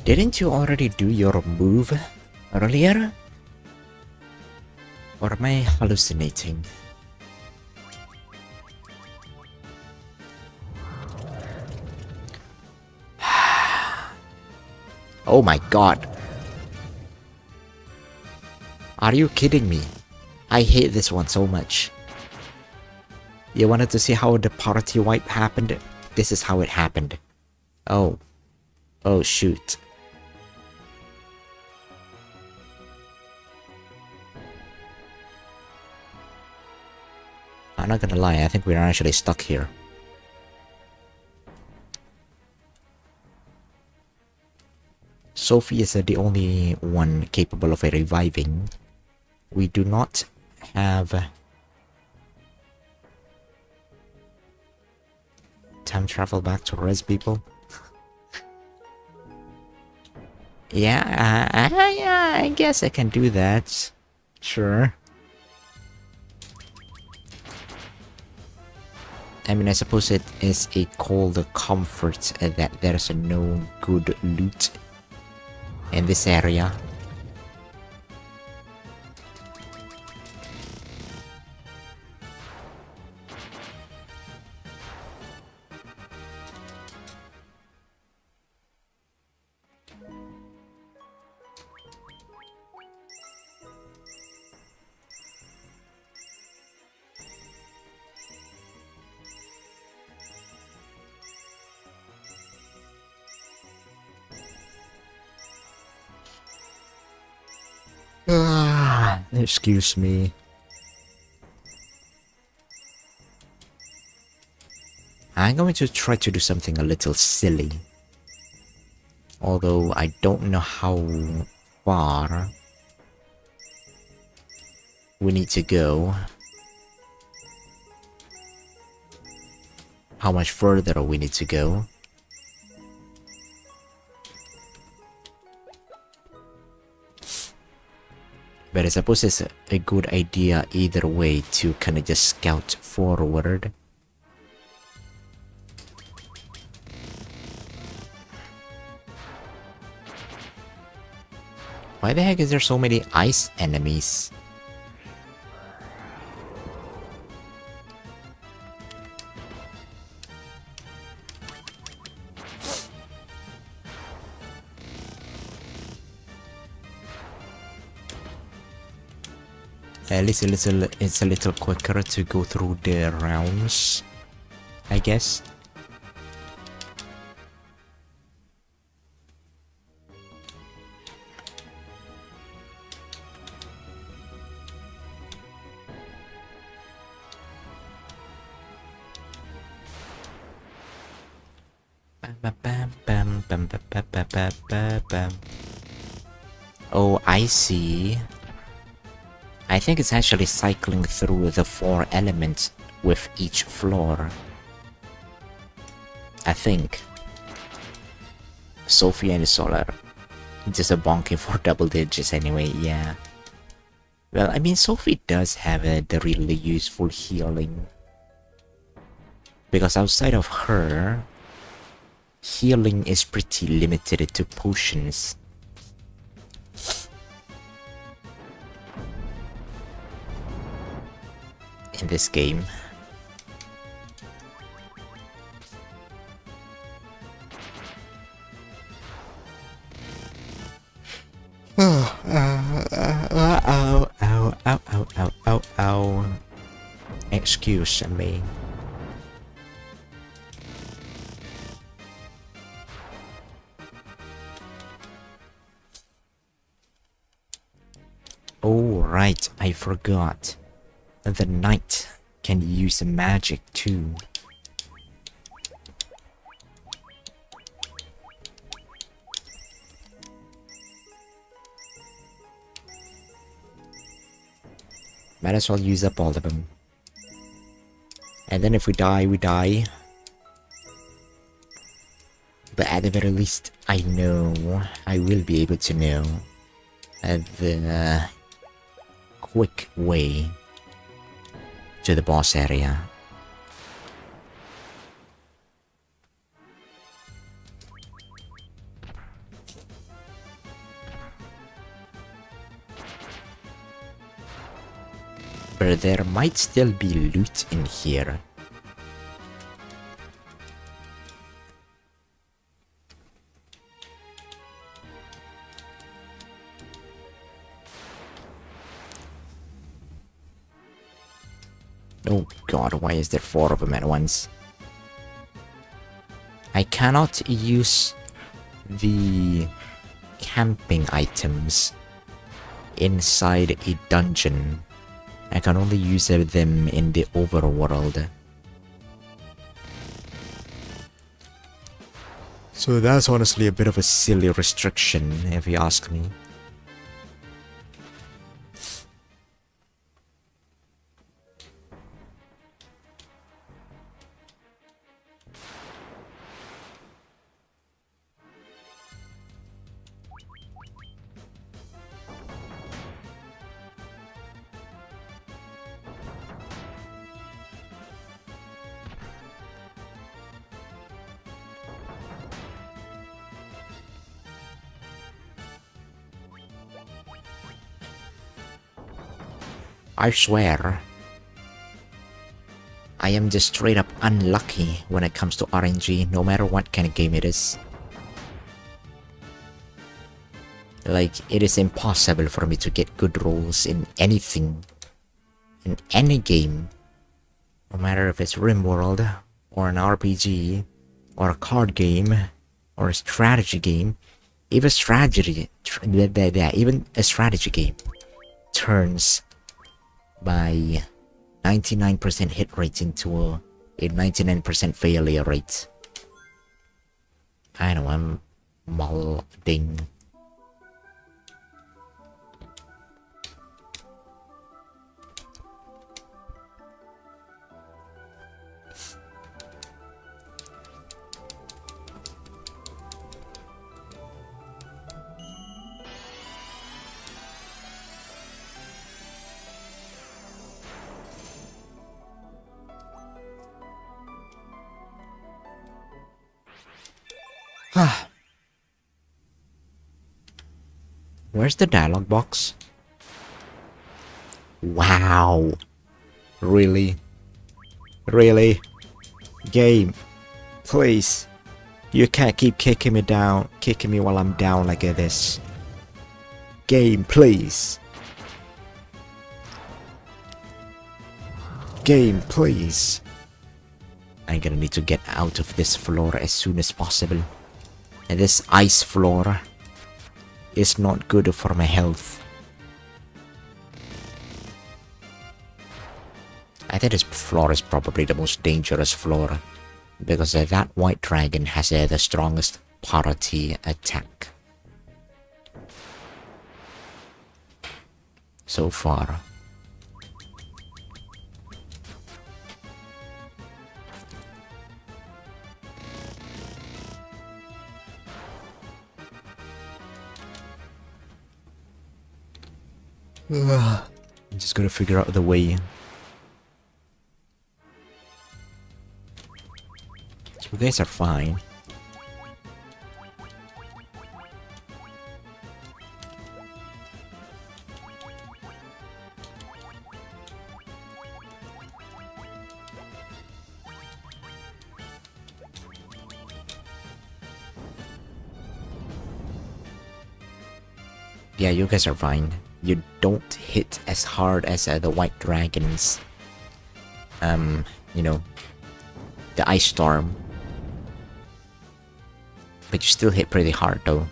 Didn't you already do your move earlier? Or am I hallucinating? Oh my god. Are you kidding me? I hate this one so much. You wanted to see how the party wipe happened? This is how it happened. Oh. Oh shoot. I'm not gonna lie, I think we're actually stuck here. Sophie is the only one capable of reviving. We do not have time travel back to res people. Yeah, I guess I can do that. Sure. I mean, I suppose it is a cold comfort that there's no good loot in this area. Excuse me. I'm going to try to do something a little silly. Although I don't know how far we need to go. How much further we need to go. But I suppose it's a good idea either way to kind of just scout forward. Why the heck is there so many ice enemies? At least it's a little quicker to go through the rounds, I guess. Oh, I see. I think it's actually cycling through the 4 elements with each floor. I think. Sophia and Solar. Just a bonking for double digits anyway, yeah. Well, I mean, Sophie does have the really useful healing. Because outside of her, healing is pretty limited to potions. In this game. Ow. Excuse me. Oh, right, I forgot. The knight can use magic too. Might as well use up all of them. And then if we die, we die. But at the very least, I know, I will be able to know the quick way to the boss area. But there might still be loot in here. Oh god, why is there 4 of them at once? I cannot use the camping items inside a dungeon. I can only use them in the overworld. So that's honestly a bit of a silly restriction, if you ask me. I swear, I am just straight up unlucky when it comes to RNG, no matter what kind of game it is. Like, it is impossible for me to get good rolls in anything, in any game. No matter if it's RimWorld, or an RPG, or a card game, or a strategy game. Even a strategy game. turns by 99% hit rate into a 99% failure rate. I know, I'm molding. Where's the dialogue box? Wow. Really? Really? Game. Please. You can't keep kicking me down, kicking me while I'm down like this. Game, please. Game, please. I'm gonna need to get out of this floor as soon as possible. And this ice floor is not good for my health. I think this floor is probably the most dangerous floor because that white dragon has the strongest party attack so far. I'm just gonna figure out the way. You guys are fine. Yeah, you guys are fine. You don't hit as hard as the white dragons. You know, the ice storm. But you still hit pretty hard though.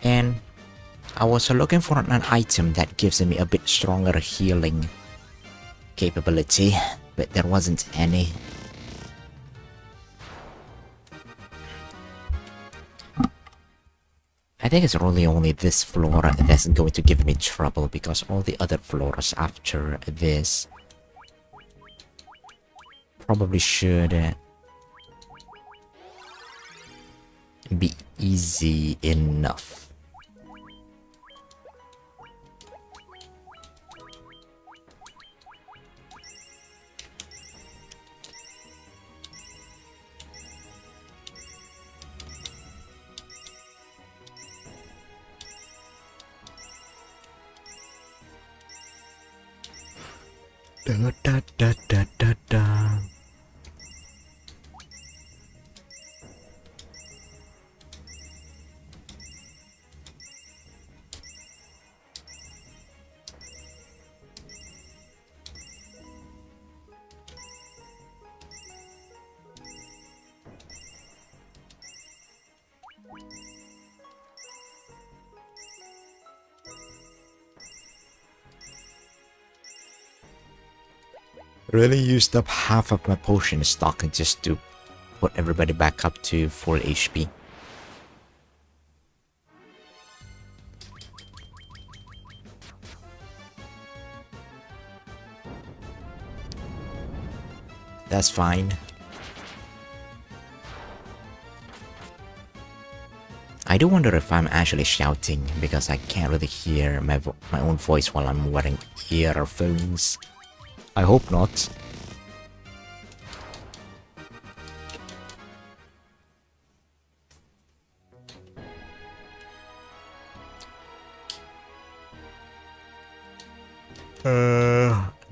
And I was looking for an item that gives me a bit stronger healing capability, but there wasn't any. I think it's really only this floor that's going to give me trouble because all the other floors after this probably should be easy enough. Da da da da da da. Really used up half of my potion stock just to put everybody back up to full HP. That's fine. I do wonder if I'm actually shouting because I can't really hear my own voice while I'm wearing earphones. I hope not.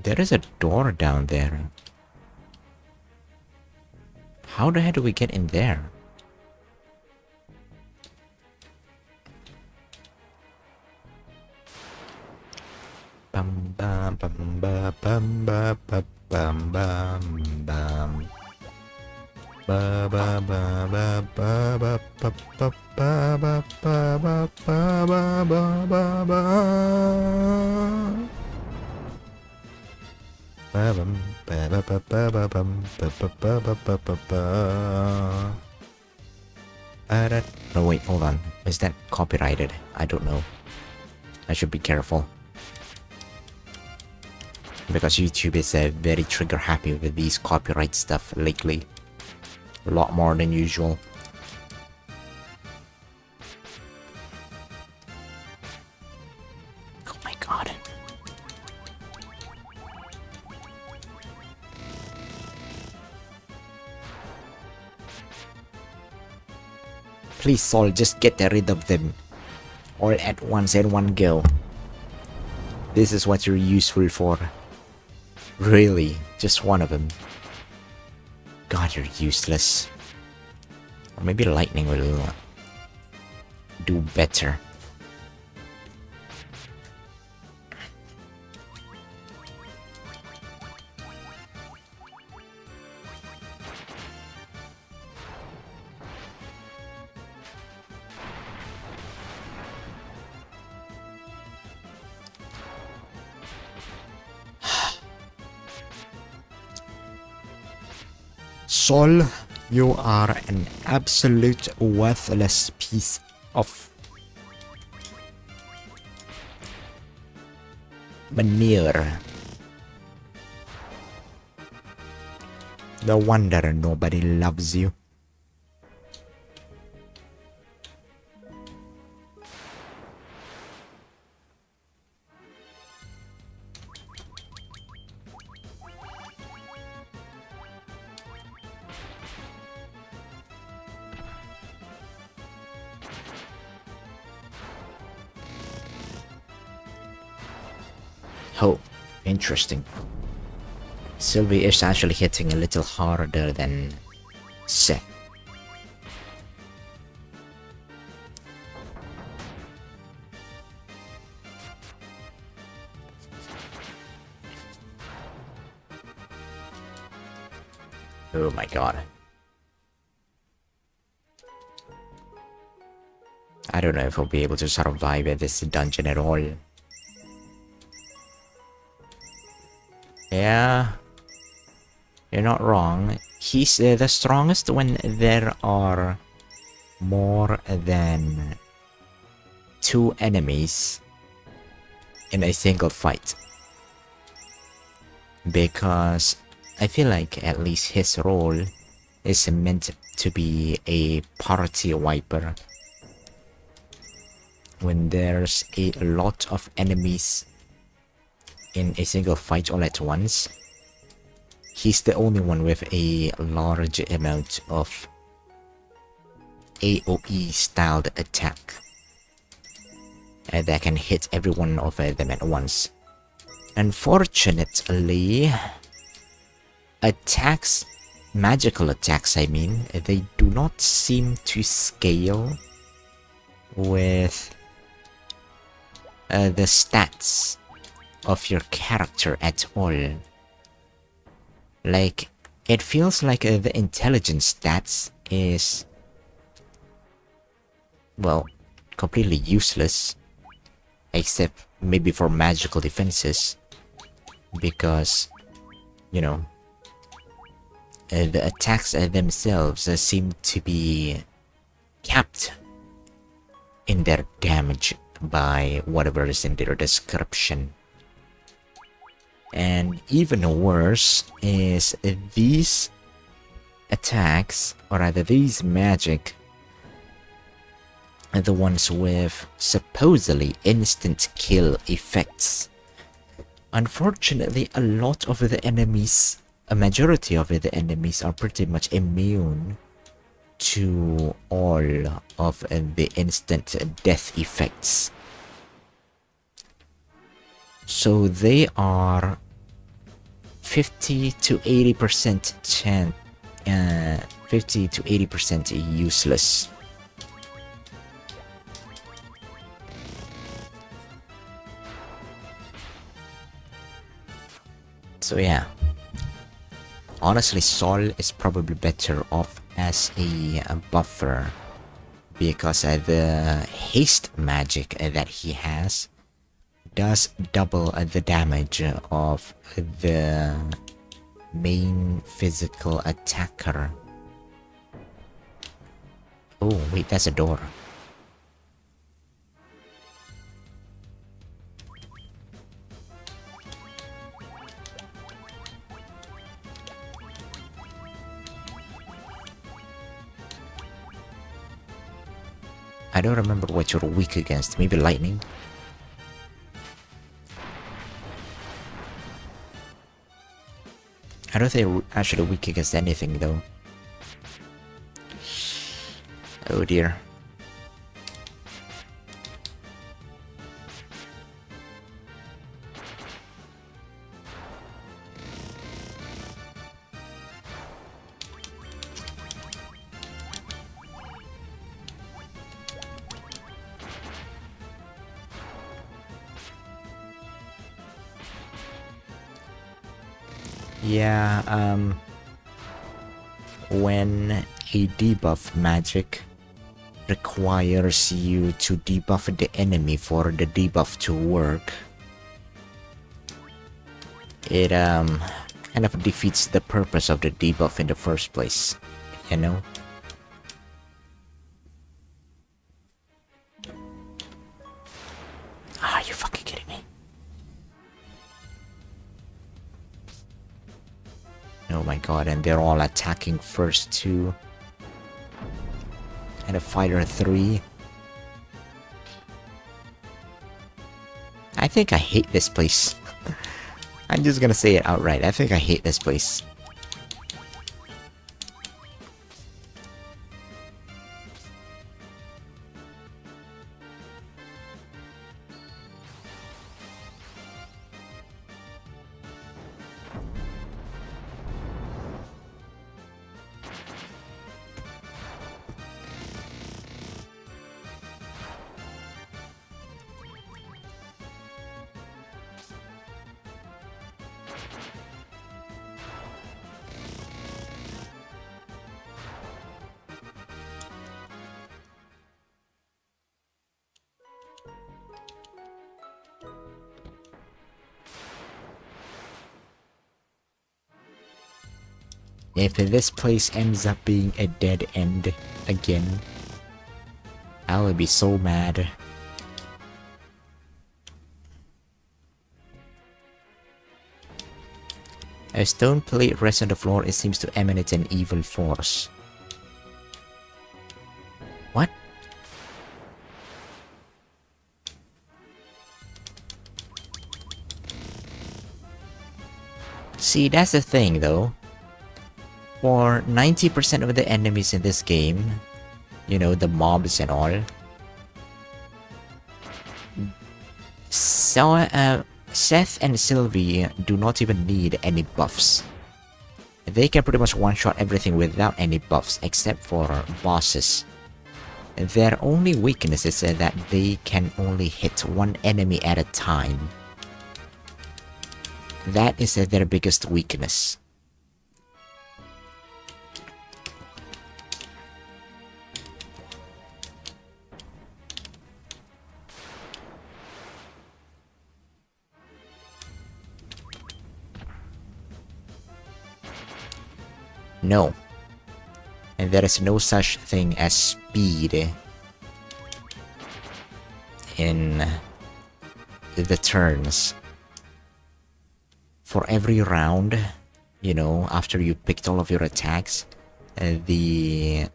There is a door down there. How the hell do we get in there? Bum bum bum bum bum bum bum bum bum. Ba ba ba ba ba ba ba ba ba ba ba ba ba ba ba. No, wait, hold on. Is that copyrighted? I don't know. I should be careful. Because YouTube is very trigger happy with these copyright stuff lately. A lot more than usual. Oh my god. Please, Sol, just get rid of them. All at once in one go. This is what you're useful for. Really, just one of them. God, you're useless. Or maybe lightning will do better. Sol, you are an absolute worthless piece of manure. No wonder nobody loves you. Oh, interesting. Sylvie is actually hitting a little harder than Seth. Oh my god. I don't know if I'll be able to survive this dungeon at all. Yeah, you're not wrong. He's the strongest when there are more than 2 enemies in a single fight. Because I feel like at least his role is meant to be a party wiper. When there's a lot of enemies in a single fight all at once, he's the only one with a large amount of AoE styled attack that can hit every one of them at once. Unfortunately, attacks, magical attacks I mean, they do not seem to scale with the stats of your character at all. Like, it feels like the intelligence stats is, well, completely useless, except maybe for magical defenses, because, you know, the attacks themselves seem to be capped in their damage by whatever is in their description. And even worse is these attacks, or rather these magic, are the ones with supposedly instant kill effects. Unfortunately, a lot of the enemies, a majority of the enemies are pretty much immune to all of the instant death effects. So they are 50 to 80% chance, 50 to 80% useless. So yeah, honestly, Sol is probably better off as a buffer because the haste magic that he has does double the damage of the main physical attacker. Oh wait, that's a door. I don't remember what you're weak against. Maybe lightning? I don't think you're actually weak against anything though. Oh dear. Yeah, when a debuff magic requires you to debuff the enemy for the debuff to work, it kind of defeats the purpose of the debuff in the first place, you know? Are you fucking kidding me? Oh my god, and they're all attacking first too. And a fighter 3. I think I hate this place. I'm just gonna say it outright. I think I hate this place. If this place ends up being a dead end again, I will be so mad. A stone plate rests on the floor. It seems to emanate an evil force. What? See, that's the thing though. For 90% of the enemies in this game, you know, the mobs and all, so, Seth and Sylvie do not even need any buffs. They can pretty much one-shot everything without any buffs except for bosses. Their only weakness is that they can only hit one enemy at a time. That is their biggest weakness. No. And there is no such thing as speed in the turns. for every round, you know, after you picked all of your attacks, the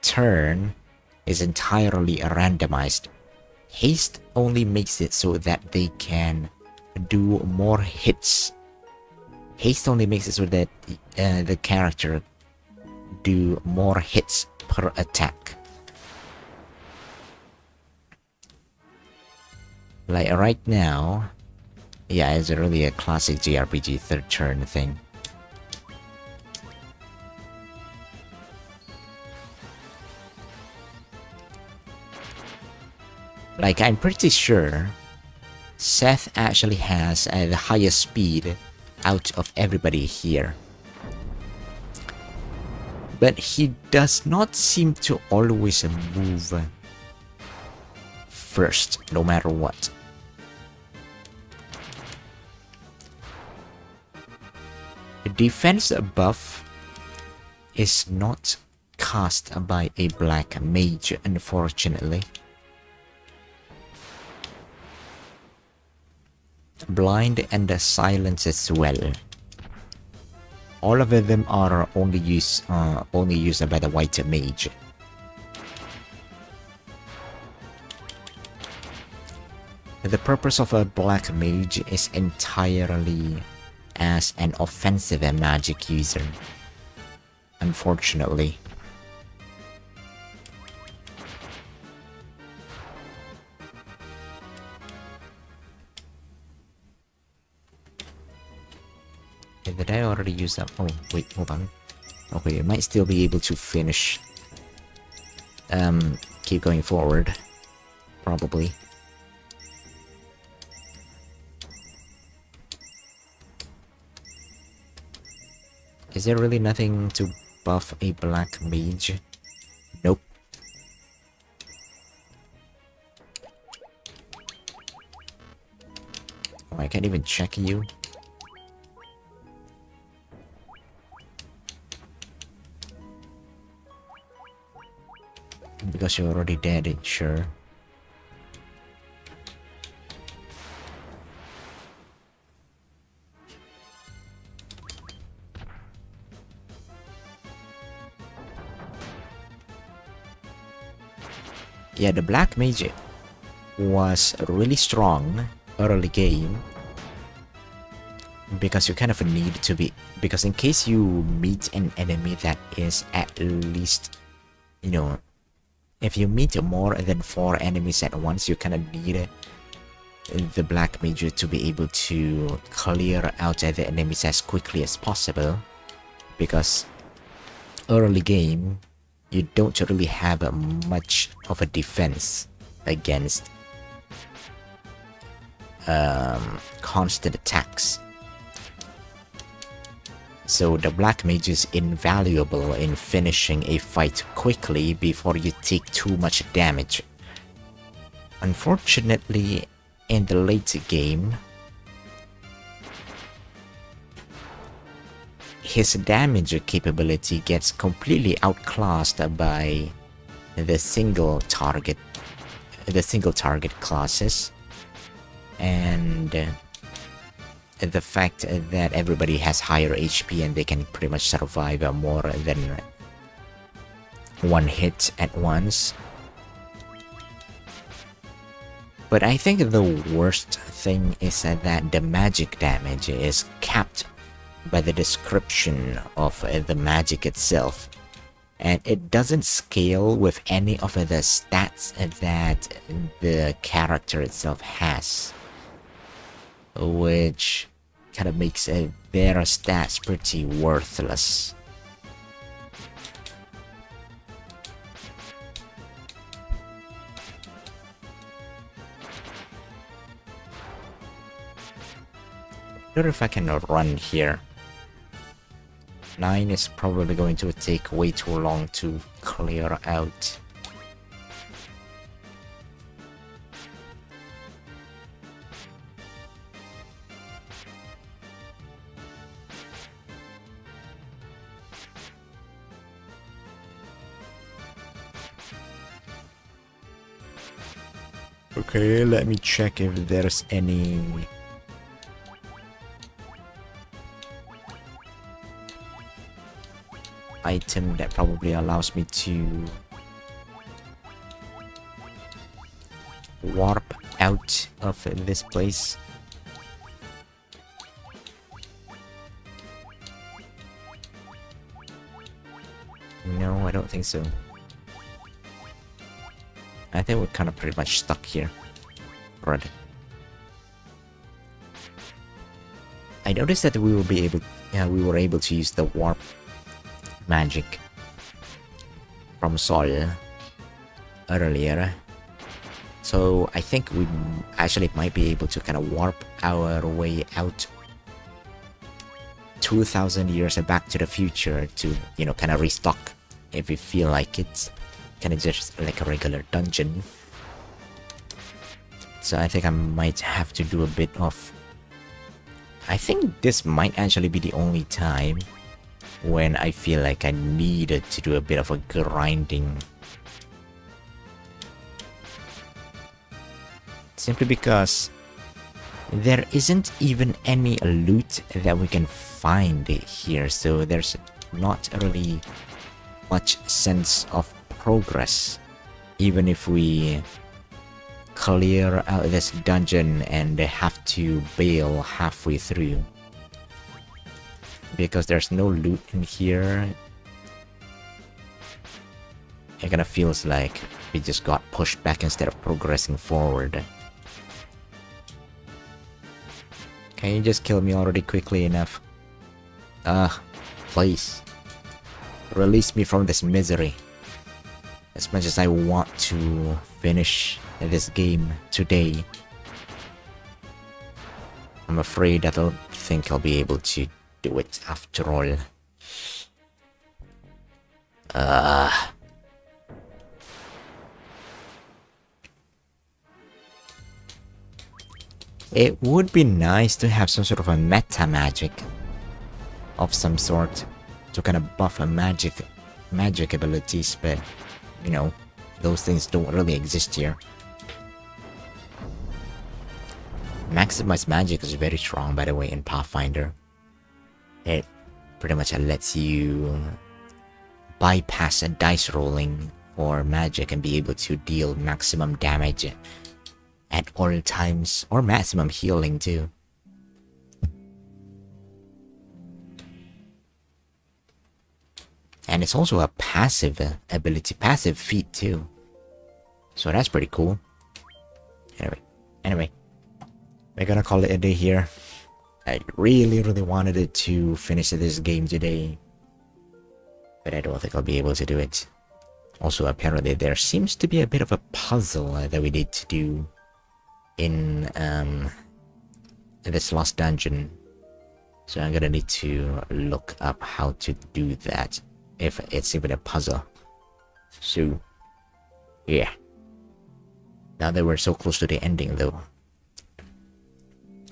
turn is entirely randomized. Haste only makes it so that they can do more hits. Haste only makes it so that the character do more hits per attack. Like right now, yeah, it's really a classic JRPG third turn thing. Like, I'm pretty sure Seth actually has the highest speed out of everybody here. But he does not seem to always move first, no matter what. The defense buff is not cast by a black mage, unfortunately. Blind and silence as well. All of them are only used by the white mage. The purpose of a black mage is entirely as an offensive magic user, unfortunately. Did I already use that? Oh, wait, hold on. Okay, I might still be able to finish. Keep going forward. Probably. Is there really nothing to buff a black mage? Nope. Oh, I can't even check you. Because you're already dead, sure. Yeah, the black mage was really strong early game. Because you kind of need to be... Because in case you meet an enemy that is at least... You know... If you meet more than 4 enemies at once, you kind of need the black mage to be able to clear out the enemies as quickly as possible. Because early game, you don't really have much of a defense against constant attacks. So the black mage is invaluable in finishing a fight quickly before you take too much damage. Unfortunately, in the late game, his damage capability gets completely outclassed by the single target classes, and the fact that everybody has higher HP and they can pretty much survive more than one hit at once. But I think the worst thing is that the magic damage is capped by the description of the magic itself, and it doesn't scale with any of the stats that the character itself has, which kind of makes their stats pretty worthless. I wonder if I can run here. 9 is probably going to take way too long to clear out. Okay, let me check if there's any item that probably allows me to warp out of this place. No, I don't think so. I think we're kind of pretty much stuck here. Right. I noticed that we were able to use the warp magic from Sol earlier. So I think we actually might be able to kind of warp our way out 2,000 years back to the future to, you know, kind of restock if we feel like it's kind of just like a regular dungeon. So I think I might have to do a bit of... I think this might actually be the only time when I feel like I needed to do a bit of a grinding. Simply because there isn't even any loot that we can find here, so there's not really much sense of progress even if we clear out this dungeon and have to bail halfway through, because there's no loot in here. It kind of feels like we just got pushed back instead of progressing forward. Can you just kill me already quickly enough? Please. Release me from this misery. As much as I want to finish this game today, I'm afraid I don't think I'll be able to do it after all. It would be nice to have some sort of a meta magic of some sort to kind of buff a magic abilities, but you know, those things don't really exist here. Maximize magic is very strong, by the way, in Pathfinder. It pretty much lets you bypass a dice rolling for magic and be able to deal maximum damage at all times, or maximum healing too. And it's also a passive ability, passive feat too. So that's pretty cool. Anyway, we're gonna call it a day here. I really wanted it to finish this game today, but I don't think I'll be able to do it. Also, apparently there seems to be a bit of a puzzle that we need to do in this last dungeon. So I'm gonna need to look up how to do that, if it's even a puzzle. So yeah, now that we're so close to the ending though,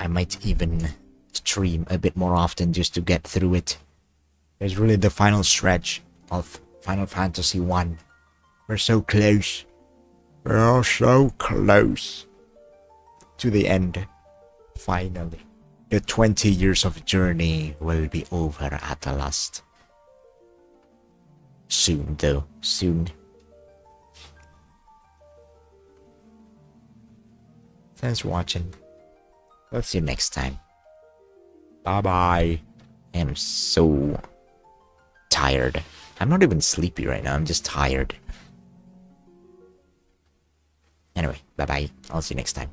I might even stream a bit more often just to get through it. It's really the final stretch of Final Fantasy 1. We're so close. We're so close to the end. Finally. The 20 years of journey will be over at the last. Soon though, soon. Thanks for watching. We'll see you next time. Bye bye. I am so tired. I'm not even sleepy right now, I'm just tired. Anyway, bye bye. I'll see you next time.